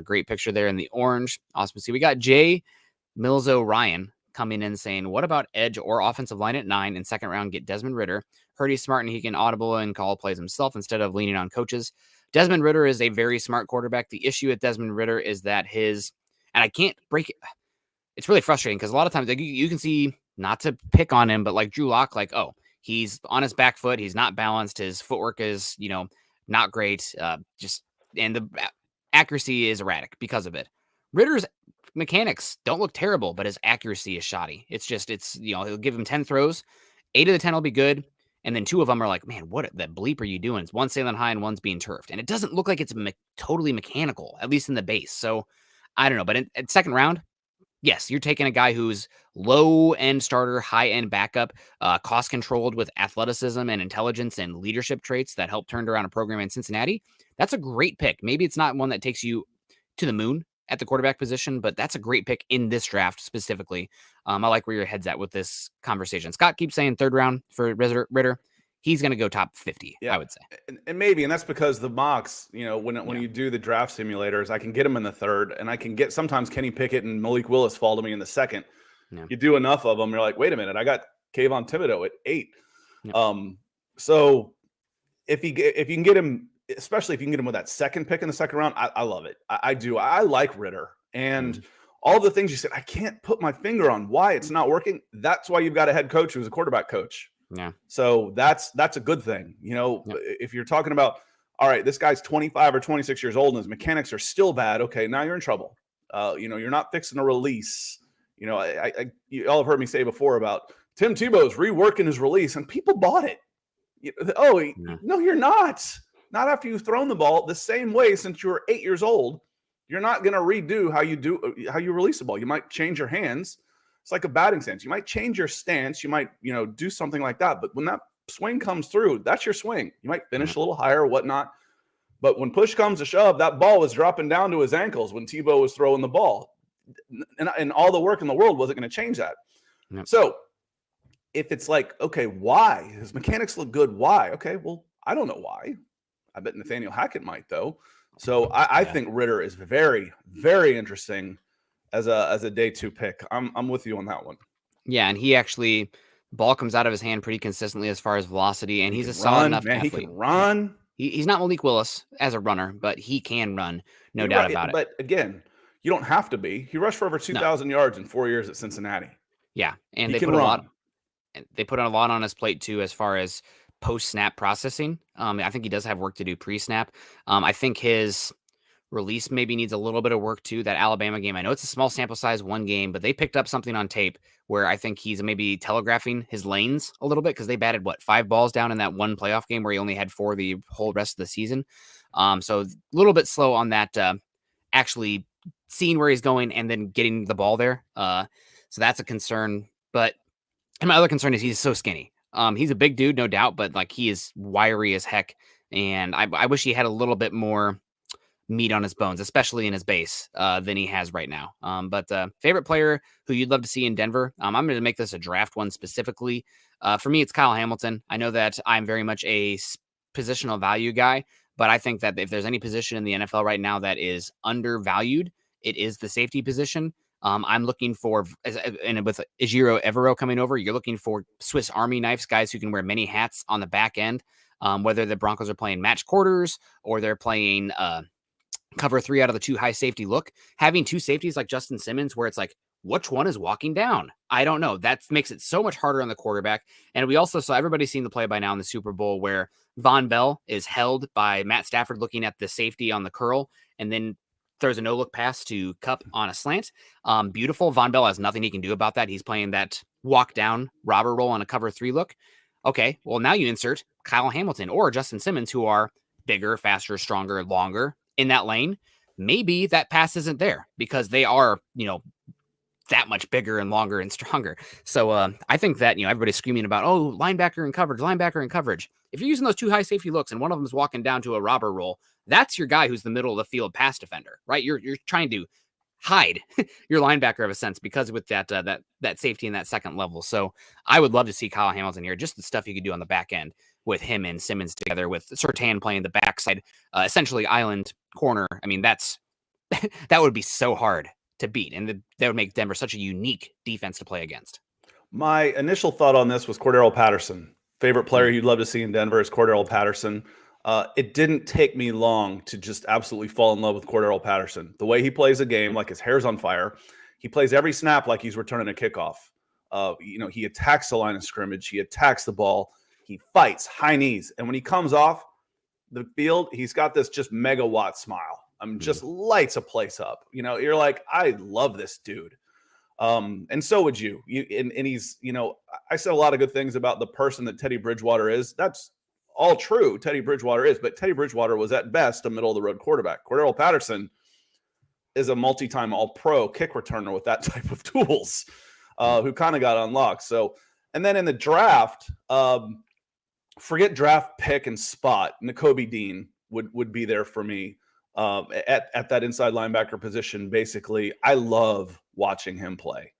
Great picture there in the orange. Awesome to see. We got Jay Milzo Ryan coming in saying, what about edge or offensive line at 9 in second round? Get Desmond Ridder. Heard he's smart and he can audible and call plays himself instead of leaning on coaches. Desmond Ridder is a very smart quarterback. The issue with Desmond Ridder is that and I can't break it. It's really frustrating because a lot of times you can see, not to pick on him, but like Drew Lock, he's on his back foot. He's not balanced. His footwork is, not great. And the accuracy is erratic because of it. Ritter's mechanics don't look terrible, but his accuracy is shoddy. He'll give him 10 throws. 8 of the 10 will be good. And then 2 of them are like, man, what the bleep are you doing? It's one sailing high and one's being turfed. And it doesn't look like it's totally mechanical, at least in the base. So I don't know. But at second round, yes, you're taking a guy who's low-end starter, high-end backup, cost-controlled with athleticism and intelligence and leadership traits that helped turn around a program in Cincinnati. That's a great pick. Maybe it's not one that takes you to the moon at the quarterback position, but that's a great pick in this draft specifically. I like where your head's at with this conversation. Scott keeps saying third round for Ridder. he's going to go top 50, Yeah. I would say. And maybe, and that's because the mocks, when you do the draft simulators, I can get them in the third, and I can get sometimes Kenny Pickett and Malik Willis fall to me in the second. Yeah. You do enough of them, you're like, wait a minute, I got Kayvon Thibodeau at 8. Yeah. So if you can get him, especially if you can get him with that second pick in the second round, I love it. I do. I like Ridder, and all the things you said, I can't put my finger on why it's not working. That's why you've got a head coach who's a quarterback coach. Yeah. So that's a good thing. If you're talking about, all right, this guy's 25 or 26 years old and his mechanics are still bad. Okay, now you're in trouble. You're not fixing a release. You all have heard me say before about Tim Tebow's reworking his release, and people bought it. No, you're not. Not after you've thrown the ball the same way since you were 8 years old. You're not going to redo how you release the ball. You might change your hands. It's like a batting stance. You might change your stance. You might, do something like that. But when that swing comes through, that's your swing. You might finish a little higher or whatnot. But when push comes to shove, that ball was dropping down to his ankles when Tebow was throwing the ball. And all the work in the world wasn't going to change that. Yep. So if it's like, okay, why? His mechanics look good. Why? Okay, well, I don't know why. I bet Nathaniel Hackett might, though. So I think Ridder is very, very interesting as a day 2 pick. I'm with you on that one. Yeah, and he actually, ball comes out of his hand pretty consistently as far as velocity, and he's a solid enough athlete. He can run. He's not Malik Willis as a runner, but he can run, no doubt about it. But again, you don't have to be. He rushed for over 2,000 yards in 4 years at Cincinnati. Yeah, and they put a lot on his plate too, as far as post-snap processing. I think he does have work to do pre-snap. I think his release maybe needs a little bit of work too. That Alabama game, I know it's a small sample size, one game, but they picked up something on tape where I think he's maybe telegraphing his lanes a little bit, because they batted 5 balls down in that one playoff game where he only had 4 the whole rest of the season. So a little bit slow on that, actually seeing where he's going and then getting the ball there. So that's a concern. And my other concern is he's so skinny. He's a big dude, no doubt, but he is wiry as heck. And I wish he had a little bit more meat on his bones, especially in his base, than he has right now. But favorite player who you'd love to see in Denver, I'm going to make this a draft one specifically. For me, it's Kyle Hamilton. I know that I'm very much a positional value guy, but I think that if there's any position in the NFL right now that is undervalued, it is the safety position. I'm looking for, and with Ejiro Evero coming over, you're looking for Swiss Army knives, guys who can wear many hats on the back end, whether the Broncos are playing match quarters or they're playing cover 3 out of the 2 high safety look. Having 2 safeties like Justin Simmons, where it's like, which one is walking down? I don't know. That makes it so much harder on the quarterback. And we also saw, everybody's seen the play by now in the Super Bowl where Von Bell is held by Matt Stafford looking at the safety on the curl and then throws a no-look pass to Kupp on a slant. Beautiful. Von Bell has nothing he can do about that. He's playing that walk-down robber roll on a cover 3 look. Okay, well, now you insert Kyle Hamilton or Justin Simmons, who are bigger, faster, stronger, longer in that lane. Maybe that pass isn't there because they are, that much bigger and longer and stronger. So I think that, everybody's screaming about, linebacker and coverage. If you're using those 2 high safety looks and one of them is walking down to a robber roll, that's your guy who's the middle of the field pass defender, right? You're trying to hide your linebacker of a sense because with that safety in that second level. So I would love to see Kyle Hamilton here, just the stuff you could do on the back end with him and Simmons together, with Surtain playing the backside, essentially island corner. I mean, that would be so hard to beat, and that would make Denver such a unique defense to play against. My initial thought on this was Cordarrelle Patterson. Favorite player you'd love to see in Denver is Cordarrelle Patterson. It didn't take me long to just absolutely fall in love with Cordarrelle Patterson. The way he plays a game, like his hair's on fire. He plays every snap like he's returning a kickoff. He attacks the line of scrimmage. He attacks the ball. He fights, high knees. And when he comes off the field, he's got this just megawatt smile. Just lights a place up. You're like, I love this dude. And so would you. And he's, I said a lot of good things about the person that Teddy Bridgewater is. That's all true. Teddy Bridgewater is, but Teddy Bridgewater was at best a middle of the road quarterback. Cordarrelle Patterson is a multi-time all-pro kick returner with that type of tools, who kind of got unlocked. So, and then in the draft, forget draft pick and spot. Nakobe Dean would be there for me. At that inside linebacker position. Basically, I love watching him play.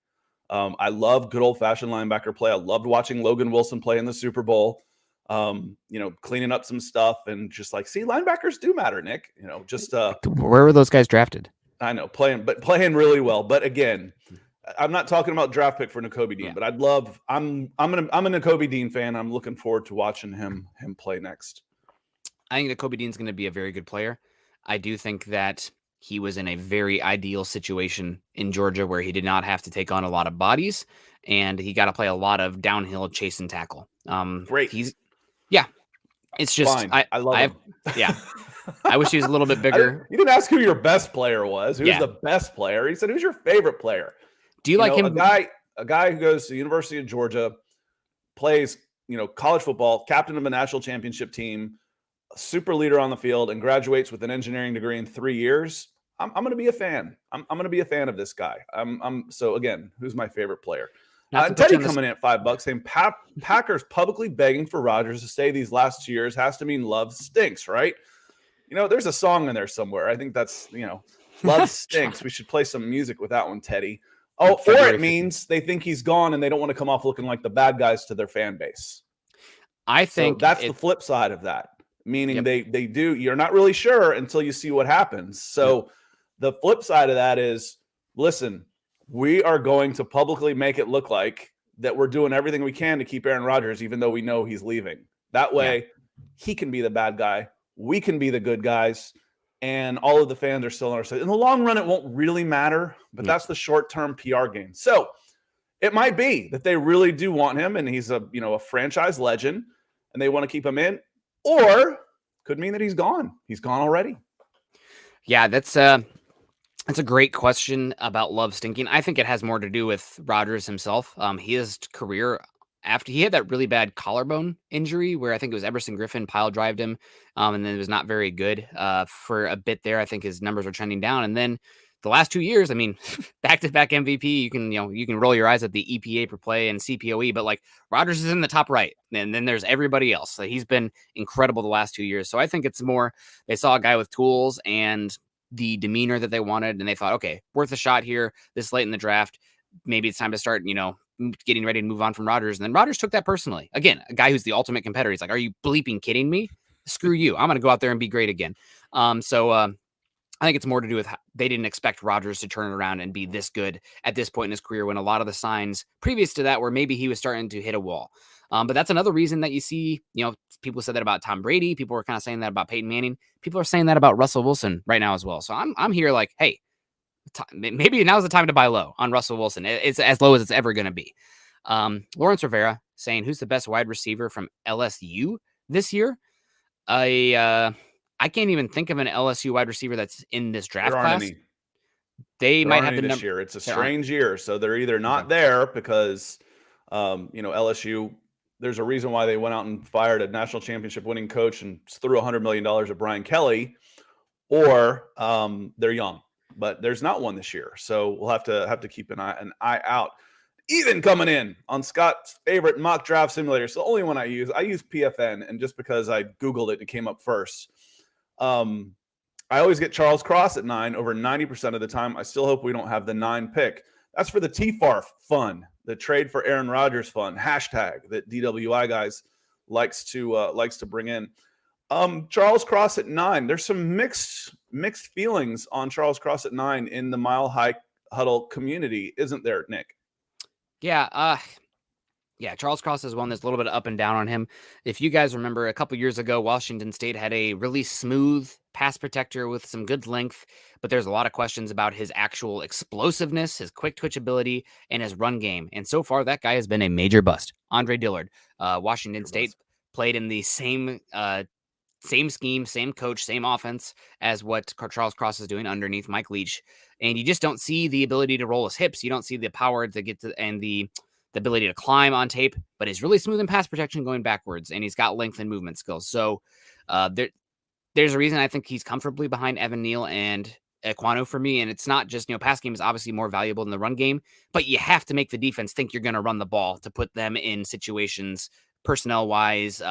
I love good old-fashioned linebacker play. I loved watching Logan Wilson play in the Super Bowl. cleaning up some stuff and just like, see, linebackers do matter, Nick. Just where were those guys drafted? I know playing really well. But again, I'm not talking about draft pick for Nakobe Dean, but I'm a Nakobe Dean fan. I'm looking forward to watching him play next. I think Nakobe Dean's going to be a very good player. I do think that he was in a very ideal situation in Georgia where he did not have to take on a lot of bodies, and he got to play a lot of downhill chase and tackle. Great. It's just fine. I love him. Yeah. I wish he was a little bit bigger. You didn't ask who your best player was. Who's the best player? He said, who's your favorite player? Do you like him? A guy who goes to the University of Georgia, plays, college football, captain of a national championship team, a super leader on the field, and graduates with an engineering degree in 3 years. I'm going to be a fan. I'm going to be a fan of this guy. So again, who's my favorite player? Teddy coming in at $5 saying Packers publicly begging for Rodgers to stay these last 2 years has to mean love stinks, right? There's a song in there somewhere. I think that's, love stinks. We should play some music with that one, Teddy. Oh, or it means they think he's gone and they don't want to come off looking like the bad guys to their fan base. I think that's the flip side of that, meaning they do. You're not really sure until you see what happens. So the flip side of that is, listen, we are going to publicly make it look like that we're doing everything we can to keep Aaron Rodgers, even though we know he's leaving. That way, he can be the bad guy. We can be the good guys. And all of the fans are still on our side. In the long run, it won't really matter, but that's the short-term PR game. So it might be that they really do want him, and he's a franchise legend, and they want to keep him in. Or could mean that he's gone. He's gone already. Yeah, that's a great question about love stinking. I think it has more to do with Rodgers himself. His career, after he had that really bad collarbone injury where I think it was Everson Griffin pile drived him, and then it was not very good for a bit there. I think his numbers were trending down. And then the last 2 years, I mean, back-to-back MVP, you can roll your eyes at the EPA per play and CPOE, but like Rodgers is in the top right. And then there's everybody else. So he's been incredible the last 2 years. So I think it's more, they saw a guy with tools and the demeanor that they wanted, and they thought, okay, worth a shot here this late in the draft. Maybe it's time to start, getting ready to move on from Rodgers. And then Rodgers took that personally. Again, a guy who's the ultimate competitor. He's like, are you bleeping kidding me? Screw you. I'm going to go out there and be great again. So I think it's more to do with how they didn't expect Rodgers to turn around and be this good at this point in his career when a lot of the signs previous to that were maybe he was starting to hit a wall. But that's another reason that you see, people said that about Tom Brady. People were kind of saying that about Peyton Manning. People are saying that about Russell Wilson right now as well. So I'm here like, hey, maybe now's the time to buy low on Russell Wilson. It's as low as it's ever going to be. Lawrence Rivera saying, who's the best wide receiver from LSU this year? I can't even think of an LSU wide receiver that's in this draft class. They might have this year. It's a strange year. So they're either not there because, LSU, there's a reason why they went out and fired a national championship winning coach and threw $100 million at Brian Kelly, or they're young, but there's not one this year. So we'll have to keep an eye out. Ethan coming in on Scott's favorite mock draft simulator. So the only one I use PFN, and just because I Googled it and it came up first. I always get Charles Cross at 9 over 90% of the time. I still hope we don't have the 9 pick. That's for the TFAR fun, the trade for Aaron Rodgers fun hashtag that DWI guys likes to bring in. Charles Cross at 9. There's some mixed feelings on Charles Cross at 9 in the Mile High Huddle community, isn't there, Nick? Yeah. Charles Cross is one that's a little bit up and down on him. If you guys remember, a couple years ago, Washington State had a really smooth pass protector with some good length, but there's a lot of questions about his actual explosiveness, his quick twitch ability, and his run game. And so far, that guy has been a major bust. Andre Dillard, Washington State played in the same scheme, same coach, same offense as what Charles Cross is doing underneath Mike Leach. And you just don't see the ability to roll his hips. You don't see the power to get to, and the ability to climb on tape, but he's really smooth in pass protection going backwards, and he's got length and movement skills. So there's a reason I think he's comfortably behind Evan Neal and Ekwonu for me. And it's not just, pass game is obviously more valuable than the run game, but you have to make the defense think you're going to run the ball to put them in situations personnel wise,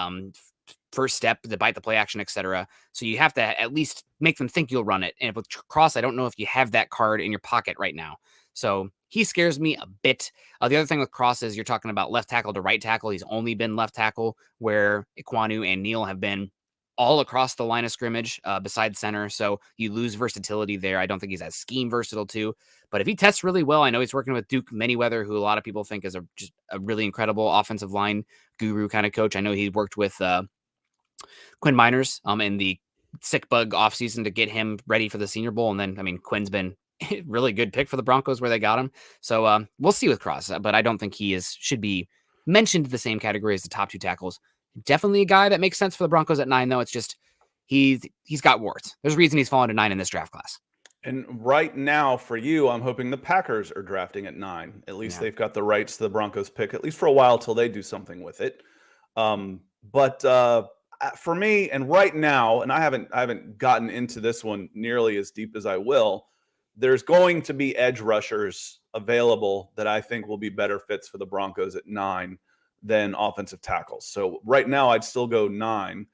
first step, the bite the play action, etc. So you have to at least make them think you'll run it. And with Cross, I don't know if you have that card in your pocket right now. So he scares me a bit. The other thing with Cross is you're talking about left tackle to right tackle. He's only been left tackle, where Ekwonu and Neal have been all across the line of scrimmage besides center. So you lose versatility there. I don't think he's as scheme versatile too. But if he tests really well, I know he's working with Duke Manyweather, who a lot of people think is just a really incredible offensive line guru kind of coach. I know he worked with Quinn Miners in the sick bug offseason to get him ready for the Senior Bowl. And then, I mean, Quinn's been a really good pick for the Broncos where they got him. So we'll see with Cross, but I don't think he should be mentioned in the same category as the top 2 tackles. Definitely a guy that makes sense for the Broncos at 9, though. It's just he's got warts. There's a reason he's fallen to 9 in this draft class. And right now for you, I'm hoping the Packers are drafting at 9. At least they've got the rights to the Broncos pick, at least for a while till they do something with it. But for me, and right now, and I haven't gotten into this one nearly as deep as I will, there's going to be edge rushers available that I think will be better fits for the Broncos at 9 than offensive tackles. So right now, I'd still go 9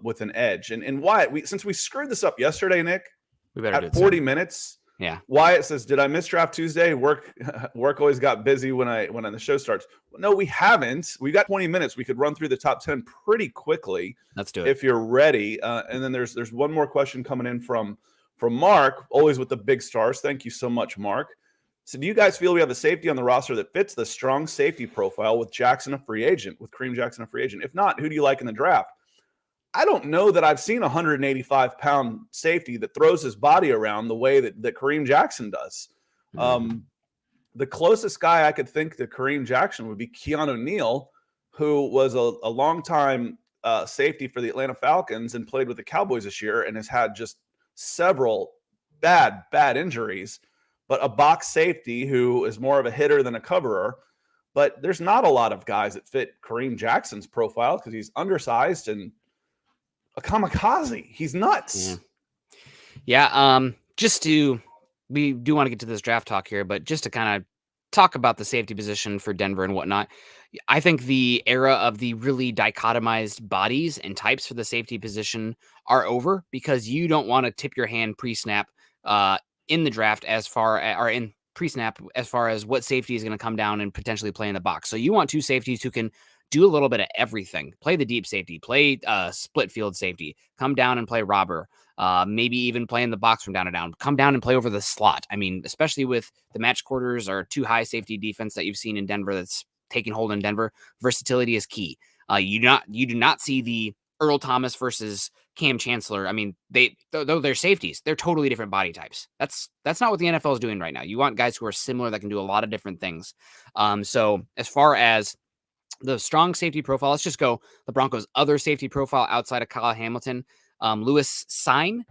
with an edge. And Wyatt, since we screwed this up yesterday, Nick, we better at 40 minutes. Yeah. Wyatt says, "Did I miss draft Tuesday? Work always got busy when the show starts." Well, no, we haven't. We got 20 minutes. We could run through the top 10 pretty quickly. Let's do it if you're ready. And then there's one more question coming in from Mark, always with the big stars. Thank you so much, Mark. So, do you guys feel we have a safety on the roster that fits the strong safety profile with Jackson a free agent, with Kareem Jackson a free agent? If not, who do you like in the draft? I don't know that I've seen a 185-pound safety that throws his body around the way that Kareem Jackson does. The closest guy I could think to Kareem Jackson would be Keanu Neal, who was a long-time safety for the Atlanta Falcons and played with the Cowboys this year and has had just several bad injuries, but a box safety who is more of a hitter than a coverer. But there's not a lot of guys that fit Kareem Jackson's profile because he's undersized and a kamikaze. He's nuts. Yeah. We do want to get to this draft talk here, but just to kind of talk about the safety position for Denver and whatnot, I think the era of the really dichotomized bodies and types for the safety position are over, because you don't want to tip your hand pre-snap in the draft or in pre-snap as far as what safety is going to come down and potentially play in the box. So you want 2 safeties who can do a little bit of everything. Play the deep safety, play split field safety, come down and play robber, maybe even play in the box from down to down, come down and play over the slot. I mean, especially with the match quarters or too high safety defense that you've seen in Denver that's taking hold in Denver, versatility is key. You do not see the Earl Thomas versus Cam Chancellor. I mean, though they're safeties, they're totally different body types. That's not what the NFL is doing right now. You want guys who are similar that can do a lot of different things. So as far as the strong safety profile, let's just go the Broncos' other safety profile outside of Kyle Hamilton. Lewis Sine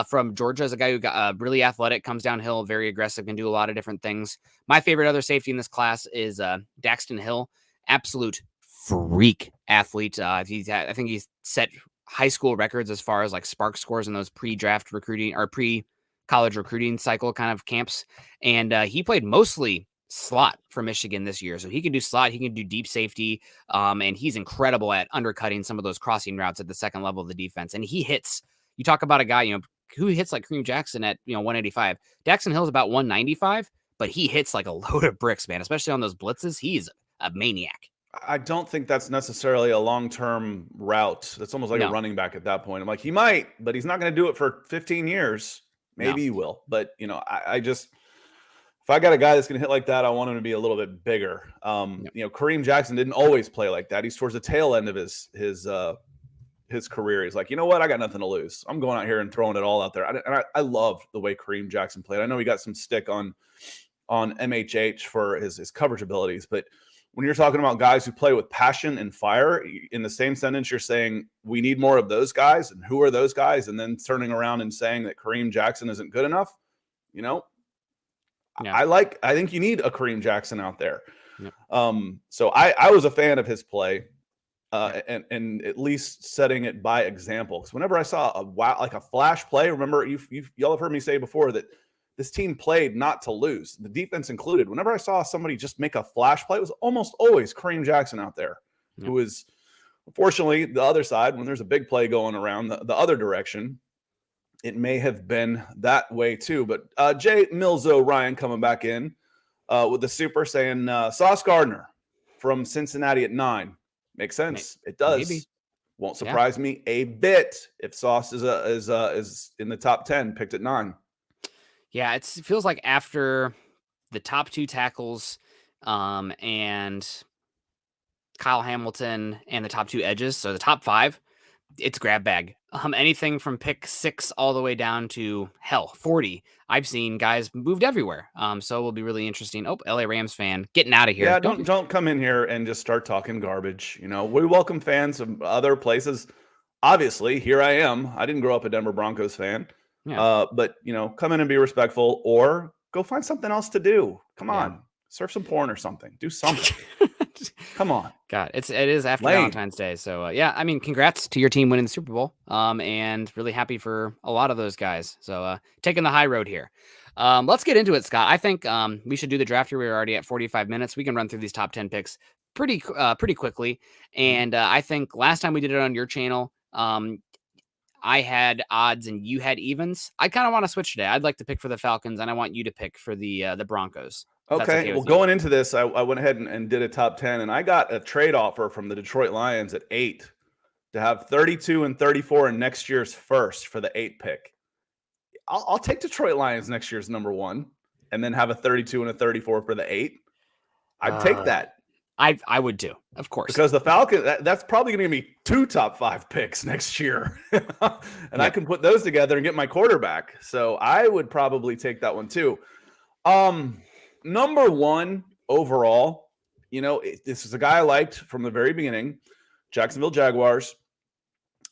from Georgia is a guy who got really athletic, comes downhill, very aggressive, can do a lot of different things. My favorite other safety in this class is Daxton Hill, absolute freak athlete. I think he's set high school records as far as like spark scores in those pre-draft recruiting or pre-college recruiting cycle kind of camps. And he played mostly slot for Michigan this year. So he can do slot, he can do deep safety, and he's incredible at undercutting some of those crossing routes at the second level of the defense. And he hits, you talk about a guy, who hits like Kareem Jackson at, 185. Daxton Hill's about 195, but he hits like a load of bricks, man, especially on those blitzes. He's a maniac. I don't think that's necessarily a long-term route. That's almost like a running back at that point. I'm like, he might, but he's not going to do it for 15 years. Maybe he will. But, I just, if I got a guy that's going to hit like that, I want him to be a little bit bigger. Kareem Jackson didn't always play like that. He's towards the tail end of his career. He's like, you know what? I got nothing to lose. I'm going out here and throwing it all out there. I love the way Kareem Jackson played. I know he got some stick on MHH for his coverage abilities, but when you're talking about guys who play with passion and fire, in the same sentence, you're saying we need more of those guys. And who are those guys? And then turning around and saying that Kareem Jackson isn't good enough. I think you need a Kareem Jackson out there. Yeah. So I was a fan of his play and at least setting it by example. Because whenever I saw a flash play, remember y'all have heard me say before that this team played not to lose, the defense included. Whenever I saw somebody just make a flash play, it was almost always Kareem Jackson out there, who is, unfortunately, the other side. When there's a big play going around the other direction, it may have been that way too. But Jay Milzo Ryan coming back in. with the super saying Sauce Gardner from Cincinnati at 9. Makes sense. It does. Maybe. Won't surprise me a bit if Sauce is in the top 10, picked at 9. Yeah, it feels like after the top 2 tackles and Kyle Hamilton and the top 2 edges, so the top 5, it's grab bag. Anything from pick 6 all the way down to 40. I've seen guys moved everywhere. So it will be really interesting. Oh, LA Rams fan getting out of here. Yeah, don't come in here and just start talking garbage. We welcome fans from other places. Obviously, here I am. I didn't grow up a Denver Broncos fan. Yeah. But come in and be respectful, or go find something else to do. Come on, surf some porn or something. Do something. Come on. God, it is after Valentine's Day. So, I mean, congrats to your team winning the Super Bowl. And really happy for a lot of those guys. So, taking the high road here. Let's get into it, Scott. I think we should do the draft here. We're already at 45 minutes. We can run through these top 10 picks pretty quickly. And I think last time we did it on your channel, I had odds and you had evens. I kind of want to switch today. I'd like to pick for the Falcons, and I want you to pick for the Broncos. Okay. Well, going into this, I went ahead and did a top 10, and I got a trade offer from the Detroit Lions at 8 to have 32 and 34 in next year's first for the 8 pick. I'll take Detroit Lions next year's number 1 and then have a 32 and a 34 for the 8. I'd take that. I would too, of course. Because the Falcons, that's probably going to be 2 top 5 picks next year. And I can put those together and get my quarterback. So I would probably take that one too. Number 1 overall, this is a guy I liked from the very beginning, Jacksonville Jaguars.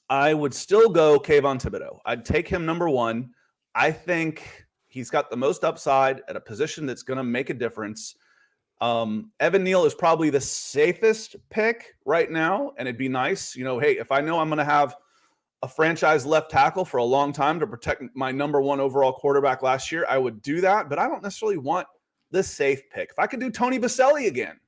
I would still go Kayvon Thibodeau. I'd take him number 1. I think he's got the most upside at a position that's going to make a difference. Evan Neal is probably the safest pick right now, and it'd be nice, hey, if I know I'm going to have a franchise left tackle for a long time to protect my number 1 overall quarterback last year, I would do that, but I don't necessarily want the safe pick. If I could do Tony Baselli again,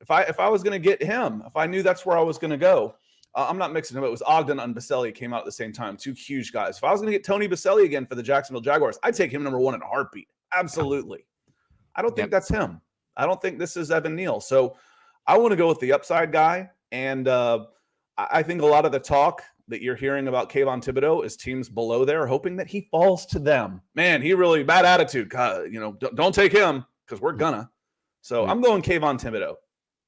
if I was going to get him, if I knew that's where I was going to go, I'm not mixing them. It was Ogden and Baselli came out at the same time, 2 huge guys. If I was going to get Tony Baselli again for the Jacksonville Jaguars, I'd take him number 1 in a heartbeat. Absolutely. I don't think that's him. I don't think this is Evan Neal. So I want to go with the upside guy. And I think a lot of the talk that you're hearing about Kayvon Thibodeau is teams below there hoping that he falls to them. Man, he really bad attitude. Don't take him because we're gonna. So I'm going Kayvon Thibodeau.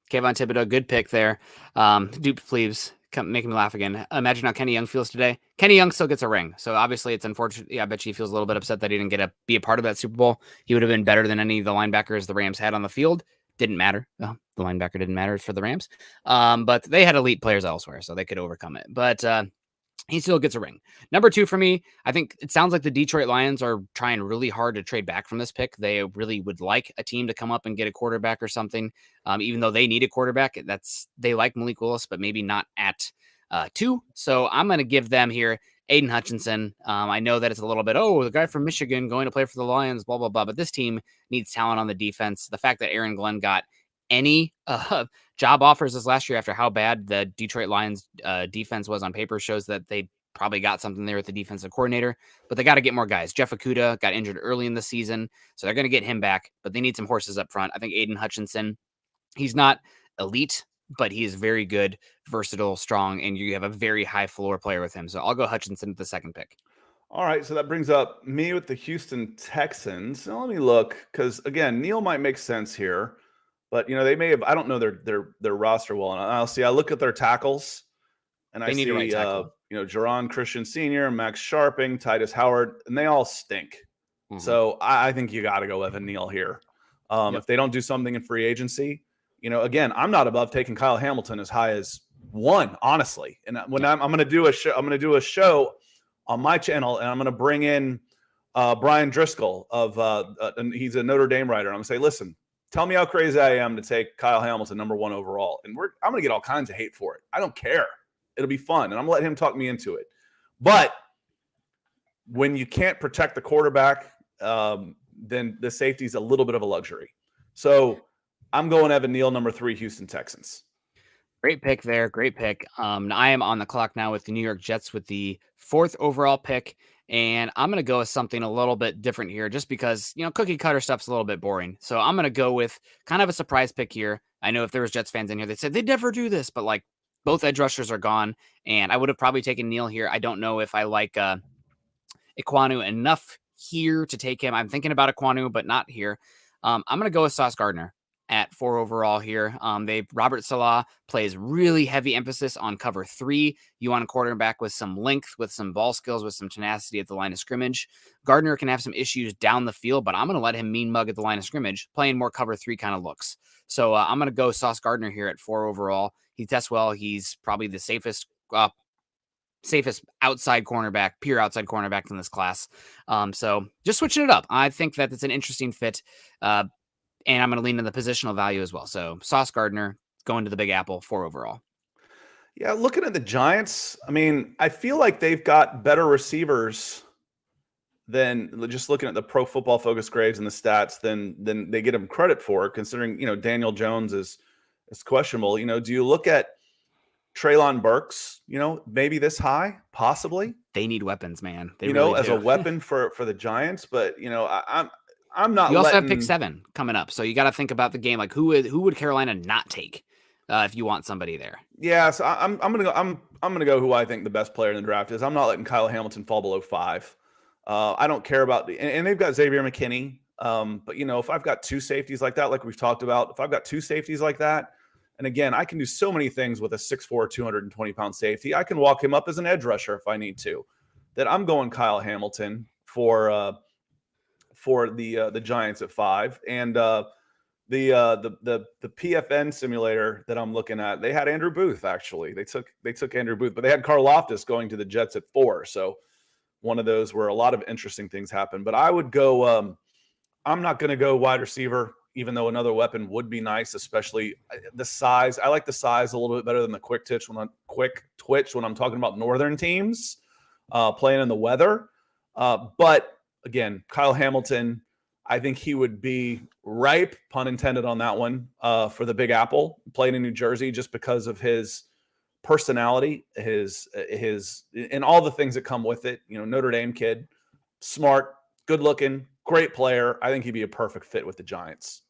Kayvon Thibodeau, good pick there. Dupe plebes, make me laugh again. Imagine how Kenny Young feels today. Kenny Young still gets a ring. So obviously it's unfortunate. Yeah, I bet he feels a little bit upset that he didn't get to be a part of that Super Bowl. He would have been better than any of the linebackers the Rams had on the field. Didn't matter. Oh, the linebacker didn't matter for the Rams. But they had elite players elsewhere, so they could overcome it. But he still gets a ring. Number 2 for me, I think it sounds like the Detroit Lions are trying really hard to trade back from this pick. They really would like a team to come up and get a quarterback or something, even though they need a quarterback. They like Malik Willis, but maybe not at 2. So I'm going to give them here Aiden Hutchinson. I know that it's a little bit, the guy from Michigan going to play for the Lions, blah, blah, blah. But this team needs talent on the defense. The fact that Aaron Glenn got any job offers this last year after how bad the Detroit Lions defense was on paper shows that they probably got something there with the defensive coordinator, but they got to get more guys. Jeff Okudah got injured early in the season, so they're going to get him back, but they need some horses up front. I think Aiden Hutchinson, he's not elite, but he is very good, versatile, strong, and you have a very high floor player with him. So I'll go Hutchinson at the second pick. All right, so that brings up me with the Houston Texans. Now let me look, because again, Neal might make sense here. But they may have. I don't know their roster well. And I'll see. I look at their tackles, and I see Jerron Christian Sr., Max Sharping, Titus Howard, and they all stink. Mm-hmm. So I think you got to go Evan Neal here. If they don't do something in free agency, again, I'm not above taking Kyle Hamilton as high as 1, honestly. And when I'm going to do a show on my channel, and I'm going to bring in Brian Driscoll and he's a Notre Dame writer. I'm going to say, listen. Tell me how crazy I am to take Kyle Hamilton number 1 overall. And I'm going to get all kinds of hate for it. I don't care. It'll be fun. And I'm going to let him talk me into it. But when you can't protect the quarterback, then the safety is a little bit of a luxury. So I'm going Evan Neal, number 3, Houston Texans. Great pick there. Great pick. I am on the clock now with the New York Jets with the 4th overall pick. And I'm going to go with something a little bit different here just because, cookie cutter stuff's a little bit boring. So I'm going to go with kind of a surprise pick here. I know if there was Jets fans in here, they said they'd never do this, but like both edge rushers are gone. And I would have probably taken Neal here. I don't know if I like Ekwonu enough here to take him. I'm thinking about Ekwonu, but not here. I'm going to go with Sauce Gardner at 4 overall here. Robert Salah plays really heavy emphasis on cover 3. You want a quarterback with some length, with some ball skills, with some tenacity at the line of scrimmage. Gardner can have some issues down the field, but I'm going to let him mean mug at the line of scrimmage, playing more cover 3 kind of looks. So I'm going to go Sauce Gardner here at 4 overall. He tests well. He's probably the safest outside cornerback, pure outside cornerback in this class. So just switching it up. I think that it's an interesting fit. And I'm going to lean in the positional value as well. So Sauce Gardner going to the Big Apple 4 overall. Yeah, looking at the Giants, I mean, I feel like they've got better receivers than just looking at the Pro Football Focus grades and the stats than they get them credit for, considering, Daniel Jones is questionable. Do you look at Treylon Burks, maybe this high, possibly? They need weapons, man. They really as a weapon for the Giants, but I'm not. You also have pick 7 coming up, so you got to think about the game. Like who would Carolina not take if you want somebody there? Yeah, so I'm gonna go who I think the best player in the draft is. I'm not letting Kyle Hamilton fall below 5. I don't care about and they've got Xavier McKinney. But if I've got 2 safeties like that, like we've talked about, if I've got 2 safeties like that, and again, I can do so many things with a 6'4", 220-pound safety. I can walk him up as an edge rusher if I need to. That I'm going Kyle Hamilton for the Giants at 5. And the PFN simulator that I'm looking at, they had Andrew Booth. Actually, they took Andrew Booth, but they had Karlaftis going to the Jets at 4. So one of those where a lot of interesting things happen. But I would go. I'm not going to go wide receiver, even though another weapon would be nice, especially the size. I like the size a little bit better than the quick twitch when I'm talking about northern teams playing in the weather. But again, Kyle Hamilton, I think he would be ripe, pun intended on that one, for the Big Apple, playing in New Jersey just because of his personality, his and all the things that come with it. Notre Dame kid, smart, good looking, great player. I think he'd be a perfect fit with the Giants.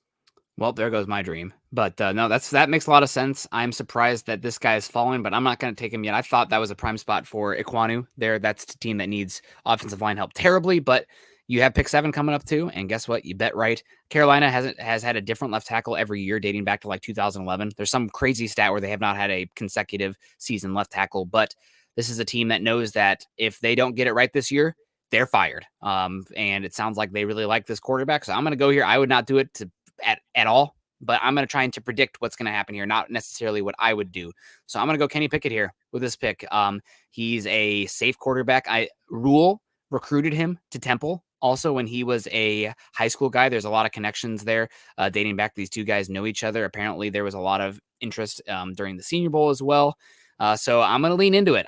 Well, there goes my dream. But no, that makes a lot of sense. I'm surprised that this guy is falling, but I'm not going to take him yet. I thought that was a prime spot for Ekwonu there. That's the team that needs offensive line help terribly, but you have pick 7 coming up too. And guess what? You bet right. Carolina has had a different left tackle every year dating back to like 2011. There's some crazy stat where they have not had a consecutive season left tackle, but this is a team that knows that if they don't get it right this year, they're fired. And it sounds like they really like this quarterback. So I'm going to go here. I would not do it at all, but I'm going to try to predict what's going to happen here, not necessarily what I would do. So I'm going to go Kenny Pickett here with this pick. He's a safe quarterback. Rule recruited him to Temple also when he was a high school guy. There's a lot of connections there dating back. These two guys know each other. Apparently there was a lot of interest during the Senior Bowl as well. So I'm going to lean into it.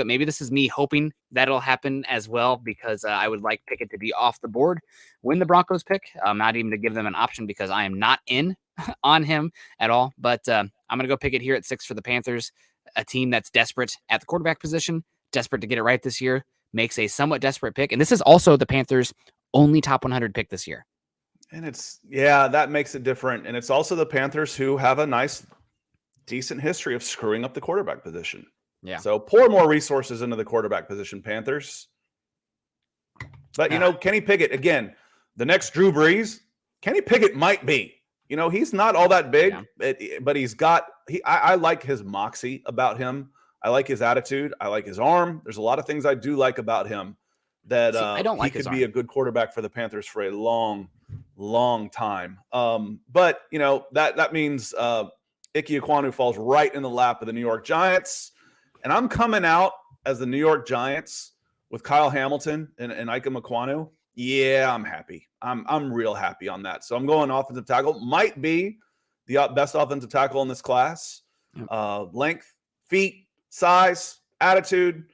Maybe this is me hoping that'll happen as well, because I would like Pickett to be off the board when the Broncos pick. Not even to give them an option, because I am not in on him at all. But I'm going to go Pickett here at 6 for the Panthers, a team that's desperate at the quarterback position, desperate to get it right this year, makes a somewhat desperate pick. And this is also the Panthers' only top 100 pick this year. And that makes it different. And it's also the Panthers who have a nice, decent history of screwing up the quarterback position. Yeah. So pour more resources into the quarterback position, Panthers. But, Kenny Pickett, again, the next Drew Brees, Kenny Pickett might be. He's not all that big, but I like his moxie about him. I like his attitude. I like his arm. There's a lot of things I do like about him that I don't like he could be a good quarterback for the Panthers for a long, long time. But, that means Ike Ekwonu falls right in the lap of the New York Giants. And I'm coming out as the New York Giants with Kyle Hamilton and Ike Ekwonu. Yeah, I'm happy. I'm real happy on that. So I'm going offensive tackle. Might be the best offensive tackle in this class. Length, feet, size, attitude,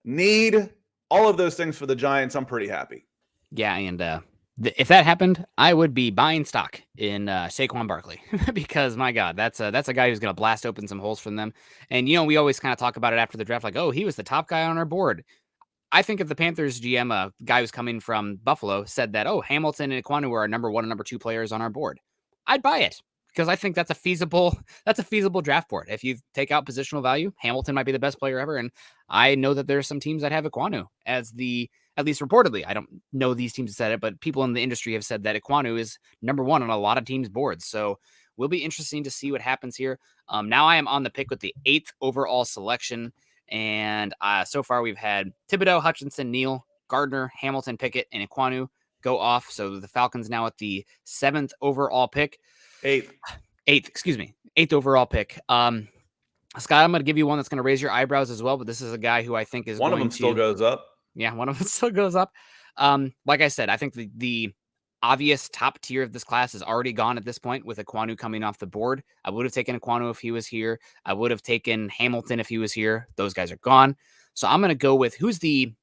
need, all of those things for the Giants. I'm pretty happy. Yeah, and if that happened, I would be buying stock in Saquon Barkley because, my God, that's a guy who's going to blast open some holes for them. And, we always kind of talk about it after the draft, like, oh, he was the top guy on our board. I think if the Panthers GM, a guy who's coming from Buffalo, said that, oh, Hamilton and Ekwonu are our number 1 and number 2 players on our board, I'd buy it because I think that's a feasible draft board. If you take out positional value, Hamilton might be the best player ever, and I know that there are some teams that have Ekwonu as at least reportedly. I don't know these teams have said it, but people in the industry have said that Ekwonu is number 1 on a lot of teams' boards. So will be interesting to see what happens here. Now I am on the pick with the 8th overall selection. And so far we've had Thibodeau, Hutchinson, Neal, Gardner, Hamilton, Pickett, and Ekwonu go off. So the Falcons now at the 7th overall pick. 8th, excuse me. 8th overall pick. Scott, I'm going to give you one that's going to raise your eyebrows as well, but this is a guy who I think is one of them still goes up. Yeah, one of them still goes up. Like I said, I think the obvious top tier of this class is already gone at this point with Ekwonu coming off the board. I would have taken Ekwonu if he was here. I would have taken Hamilton if he was here. Those guys are gone. So I'm going to go with who's the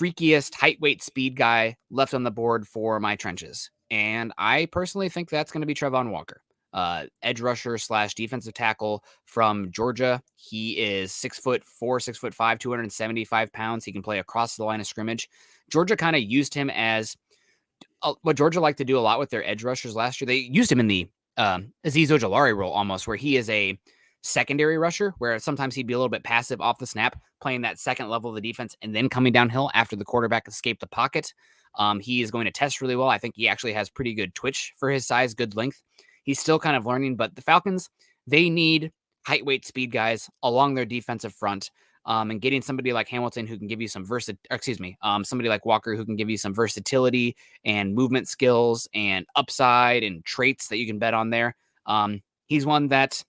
freakiest height, weight, speed guy left on the board for my trenches. And I personally think that's going to be Trevon Walker. Edge rusher / defensive tackle from Georgia. He is 6'4", 6'5", 275 pounds. He can play across the line of scrimmage. Georgia kind of used him as what Georgia liked to do a lot with their edge rushers last year. They used him in the Azeez Ojulari role almost, where he is a secondary rusher, where sometimes he'd be a little bit passive off the snap, playing that second level of the defense and then coming downhill after the quarterback escaped the pocket. He is going to test really well. I think he actually has pretty good twitch for his size, good length. He's still kind of learning, but the Falcons, they need height, weight, speed guys along their defensive front. And getting somebody like Hamilton who can give you some somebody like Walker who can give you some versatility and movement skills and upside and traits that you can bet on there. He's one that's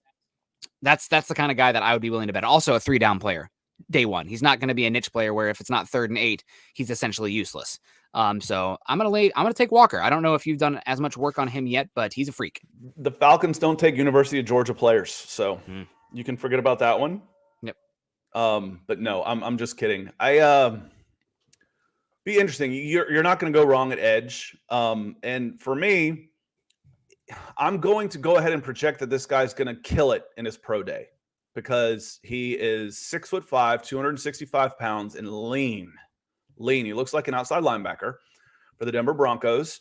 the kind of guy that I would be willing to bet. Also a 3-down player day one. He's not going to be a niche player where if it's not 3rd and 8, he's essentially useless. So I'm going to take Walker. I don't know if you've done as much work on him yet, but he's a freak. The Falcons don't take University of Georgia players, so you can forget about that one. But no, I'm just kidding. Be interesting. You're not going to go wrong at edge. And for me, I'm going to go ahead and project that this guy's going to kill it in his pro day because he is 6'5", 265 pounds and lean. He looks like an outside linebacker for the Denver Broncos.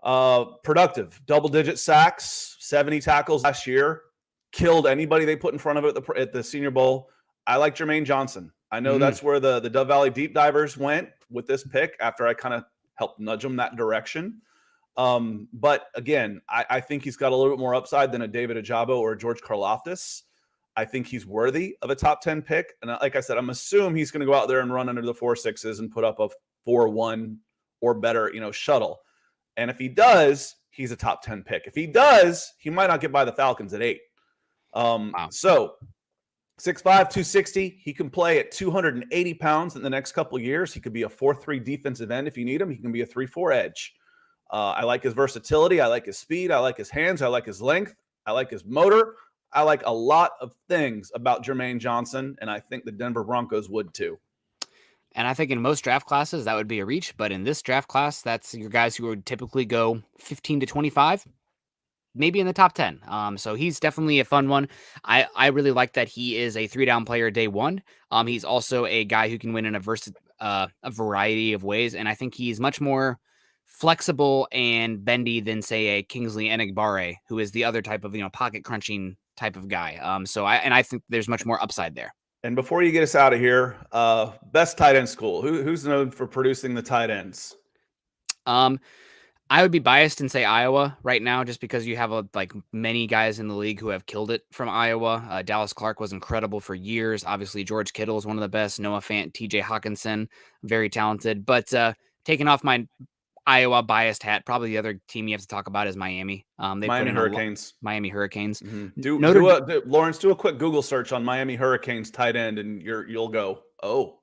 Productive, double-digit sacks, 70 tackles last year. Killed anybody they put in front of it at the Senior Bowl. I like Jermaine Johnson. I know that's where the Dove Valley Deep Divers went with this pick after I kind of helped nudge them that direction. But again, I think he's got a little bit more upside than a David Ojabo or a George Karlaftis. I think he's worthy of a top 10 pick. And like I said, I'm assuming he's going to go out there and run under the 4.6s and put up a 4.1 or better, shuttle. And if he does, he's a top 10 pick. If he does, he might not get by the Falcons at 8. Wow. So 6'5", 260. He can play at 280 pounds in the next couple of years. He could be a 4-3 defensive end if you need him. He can be a 3-4 edge. I like his versatility. I like his speed. I like his hands. I like his length. I like his motor. I like a lot of things about Jermaine Johnson, and I think the Denver Broncos would too. And I think in most draft classes, that would be a reach. But in this draft class, that's your guys who would typically go 15 to 25. Maybe in the top 10. So he's definitely a fun one. I really like that he is a 3-down player day one. He's also a guy who can win in a variety of ways. And I think he's much more flexible and bendy than, say, a Kingsley Enagbare, who is the other type of, pocket crunching type of guy. I think there's much more upside there. And before you get us out of here, best tight end school. Who's known for producing the tight ends? I would be biased and say Iowa right now, just because you have many guys in the league who have killed it from Iowa. Dallas Clark was incredible for years. Obviously, George Kittle is one of the best. Noah Fant, TJ Hawkinson, very talented. But taking off my Iowa biased hat, probably the other team you have to talk about is Miami. Miami Hurricanes. Miami Hurricanes. Mm-hmm. Lawrence, do a quick Google search on Miami Hurricanes tight end, and you'll go, oh,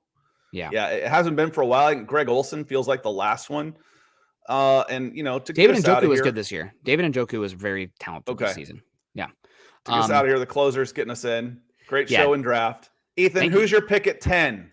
yeah. It hasn't been for a while. I think Greg Olson feels like the last one. To David Njoku was good this year. David Njoku was very talented this season. Yeah. To get us out of here, the closer's getting us in. Great show and draft. Ethan, who's your pick at 10?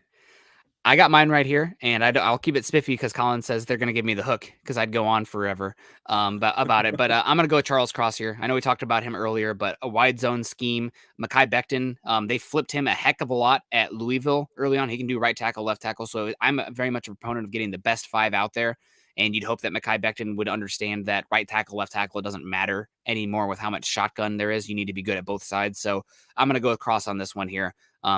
I got mine right here, and I'll keep it spiffy because Colin says they're going to give me the hook because I'd go on forever about it. But I'm going to go with Charles Cross here. I know we talked about him earlier, but a wide zone scheme. Mekhi Becton, they flipped him a heck of a lot at Louisville early on. He can do right tackle, left tackle. So I'm very much a proponent of getting the best 5 out there. And you'd hope that Mekhi Becton would understand that right tackle, left tackle, it doesn't matter anymore with how much shotgun there is. You need to be good at both sides. So I'm going to go across on this one here,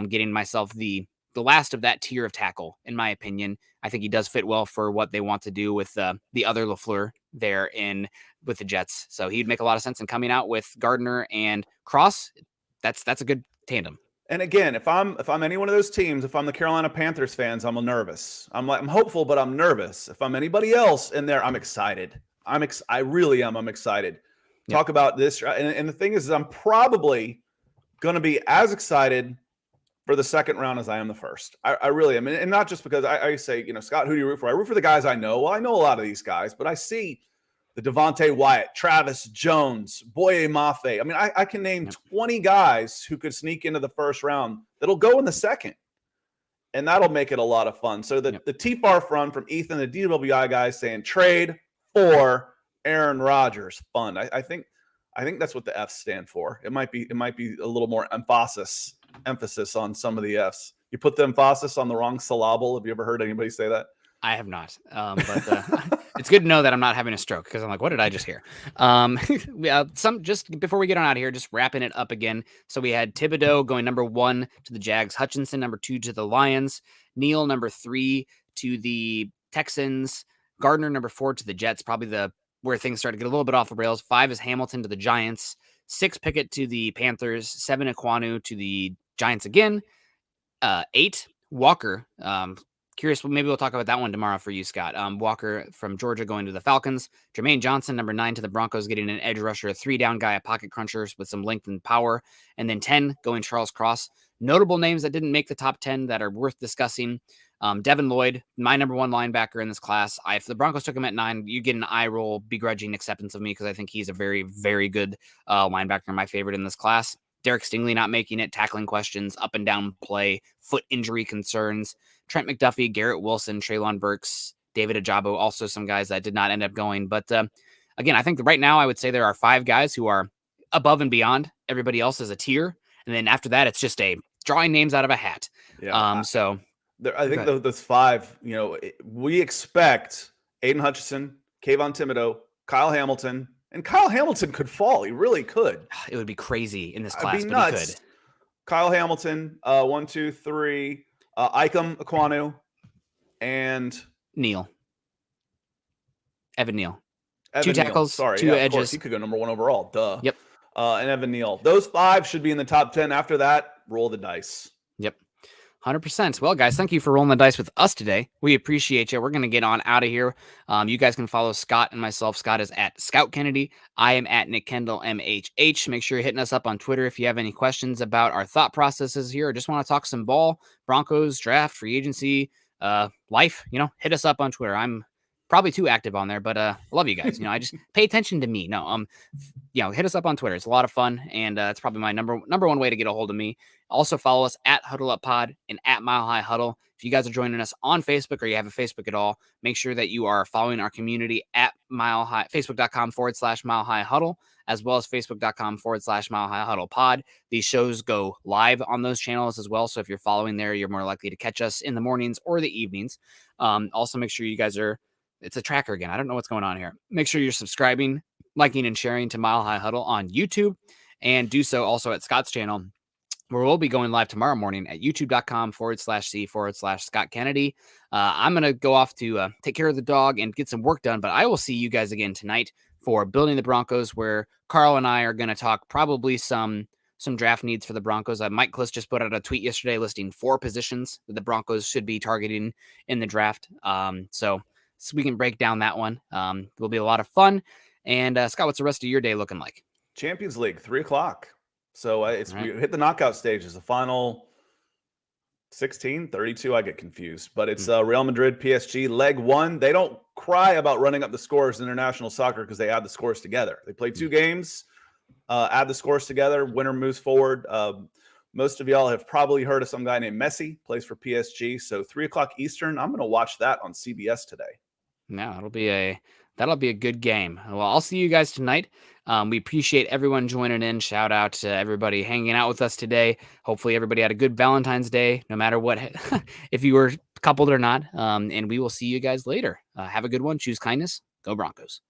getting myself the last of that tier of tackle, in my opinion. I think he does fit well for what they want to do with the other LaFleur there with the Jets. So he'd make a lot of sense in coming out with Gardner and Cross. That's a good tandem. And again, if I'm any one of those teams, if I'm the Carolina Panthers fans, I'm nervous. I'm hopeful, but I'm nervous. If I'm anybody else in there, I'm excited. I really am. I'm excited. Yep. Talk about this. And the thing is I'm probably going to be as excited for the second round as I am the first. I really am. And not just because I say, Scott, who do you root for? I root for the guys I know. Well, I know a lot of these guys, but I see the Devontae Wyatt, Travis Jones, Boye Mafe. I mean, I can name 20 guys who could sneak into the first round that'll go in the second. And that'll make it a lot of fun. So the TFAR front from Ethan, the DWI guys saying trade for Aaron Rodgers. Fun. I think that's what the F's stand for. It might be a little more emphasis on some of the F's. You put the emphasis on the wrong syllable. Have you ever heard anybody say that? I have not, but it's good to know that I'm not having a stroke because I'm like, what did I just hear? Just before we get on out of here, just wrapping it up again. So we had Thibodeau going number 1 to the Jags, Hutchinson number 2 to the Lions, Neal number 3 to the Texans, Gardner number 4 to the Jets, probably where things start to get a little bit off the rails. 5 is Hamilton to the Giants, 6 Pickett to the Panthers, 7 Ekwonu to the Giants again, 8 Walker. Curious, maybe we'll talk about that one tomorrow for you, Scott. Walker from Georgia going to the Falcons. Jermaine Johnson, number 9 to the Broncos, getting an edge rusher, a 3-down guy, a pocket cruncher with some length and power. And then 10 going Charles Cross. Notable names that didn't make the top 10 that are worth discussing. Devin Lloyd, my number 1 linebacker in this class. If the Broncos took him at 9, you get an eye roll, begrudging acceptance of me because I think he's a very, very good linebacker, my favorite in this class. Derek Stingley not making it, tackling questions, up and down play, foot injury concerns. Trent McDuffie, Garrett Wilson, Treylon Burks, David Ajabo, also some guys that did not end up going. But again, I think that right now I would say there are 5 guys who are above and beyond. Everybody else is a tier. And then after that, it's just a drawing names out of a hat. Yeah. I think those 5, we expect Aiden Hutchinson, Kayvon Thibodeau, Kyle Hamilton, and Kyle Hamilton could fall. He really could. It would be crazy in this class, but nuts. He could. Kyle Hamilton, 1, 2, 3, Ikem Ekwonu, and Neal. Evan Neal. 2 tackles, 2 edges. Of course, he could go number 1 overall. Duh. Yep. And Evan Neal. Those 5 should be in the top 10. After that, roll the dice. Yep. 100%. Well, guys, thank you for rolling the dice with us today. We appreciate you. We're going to get on out of here. You guys can follow Scott and myself. Scott is at Scout Kennedy. I am at Nick Kendell, MHH. Make sure you're hitting us up on Twitter if you have any questions about our thought processes here or just want to talk some ball, Broncos, draft, free agency, life. Hit us up on Twitter. I'm probably too active on there, but I love you guys. I just pay attention to me. No, hit us up on Twitter. It's a lot of fun, and it's probably my number 1 way to get a hold of me. Also follow us at Huddle Up Pod and at Mile High Huddle. If you guys are joining us on Facebook or you have a Facebook at all, make sure that you are following our community at facebook.com/Mile High Huddle, as well as facebook.com/Mile High Huddle Pod. These shows go live on those channels as well. So if you're following there, you're more likely to catch us in the mornings or the evenings. Also make sure you guys it's a tracker again. I don't know what's going on here. Make sure you're subscribing, liking, and sharing to Mile High Huddle on YouTube, and do so also at Scott's channel, where we'll be going live tomorrow morning at youtube.com/C/Scott Kennedy. I'm going to go off to take care of the dog and get some work done, but I will see you guys again tonight for Building the Broncos, where Carl and I are going to talk probably some draft needs for the Broncos. Mike Kliss just put out a tweet yesterday listing 4 positions that the Broncos should be targeting in the draft. So we can break down that one. It will be a lot of fun. And Scott, what's the rest of your day looking like? Champions League, 3:00. So we hit the knockout stages, the final 16, 32. I get confused, but it's Real Madrid, PSG, leg 1. They don't cry about running up the scores in international soccer because they add the scores together. They play 2 games, add the scores together. Winner moves forward. Most of y'all have probably heard of some guy named Messi, plays for PSG. So 3 o'clock Eastern, I'm going to watch that on CBS today. Yeah, that'll be a good game. Well, I'll see you guys tonight. We appreciate everyone joining in. Shout out to everybody hanging out with us today. Hopefully everybody had a good Valentine's Day, no matter what, if you were coupled or not. And we will see you guys later. Have a good one. Choose kindness. Go Broncos.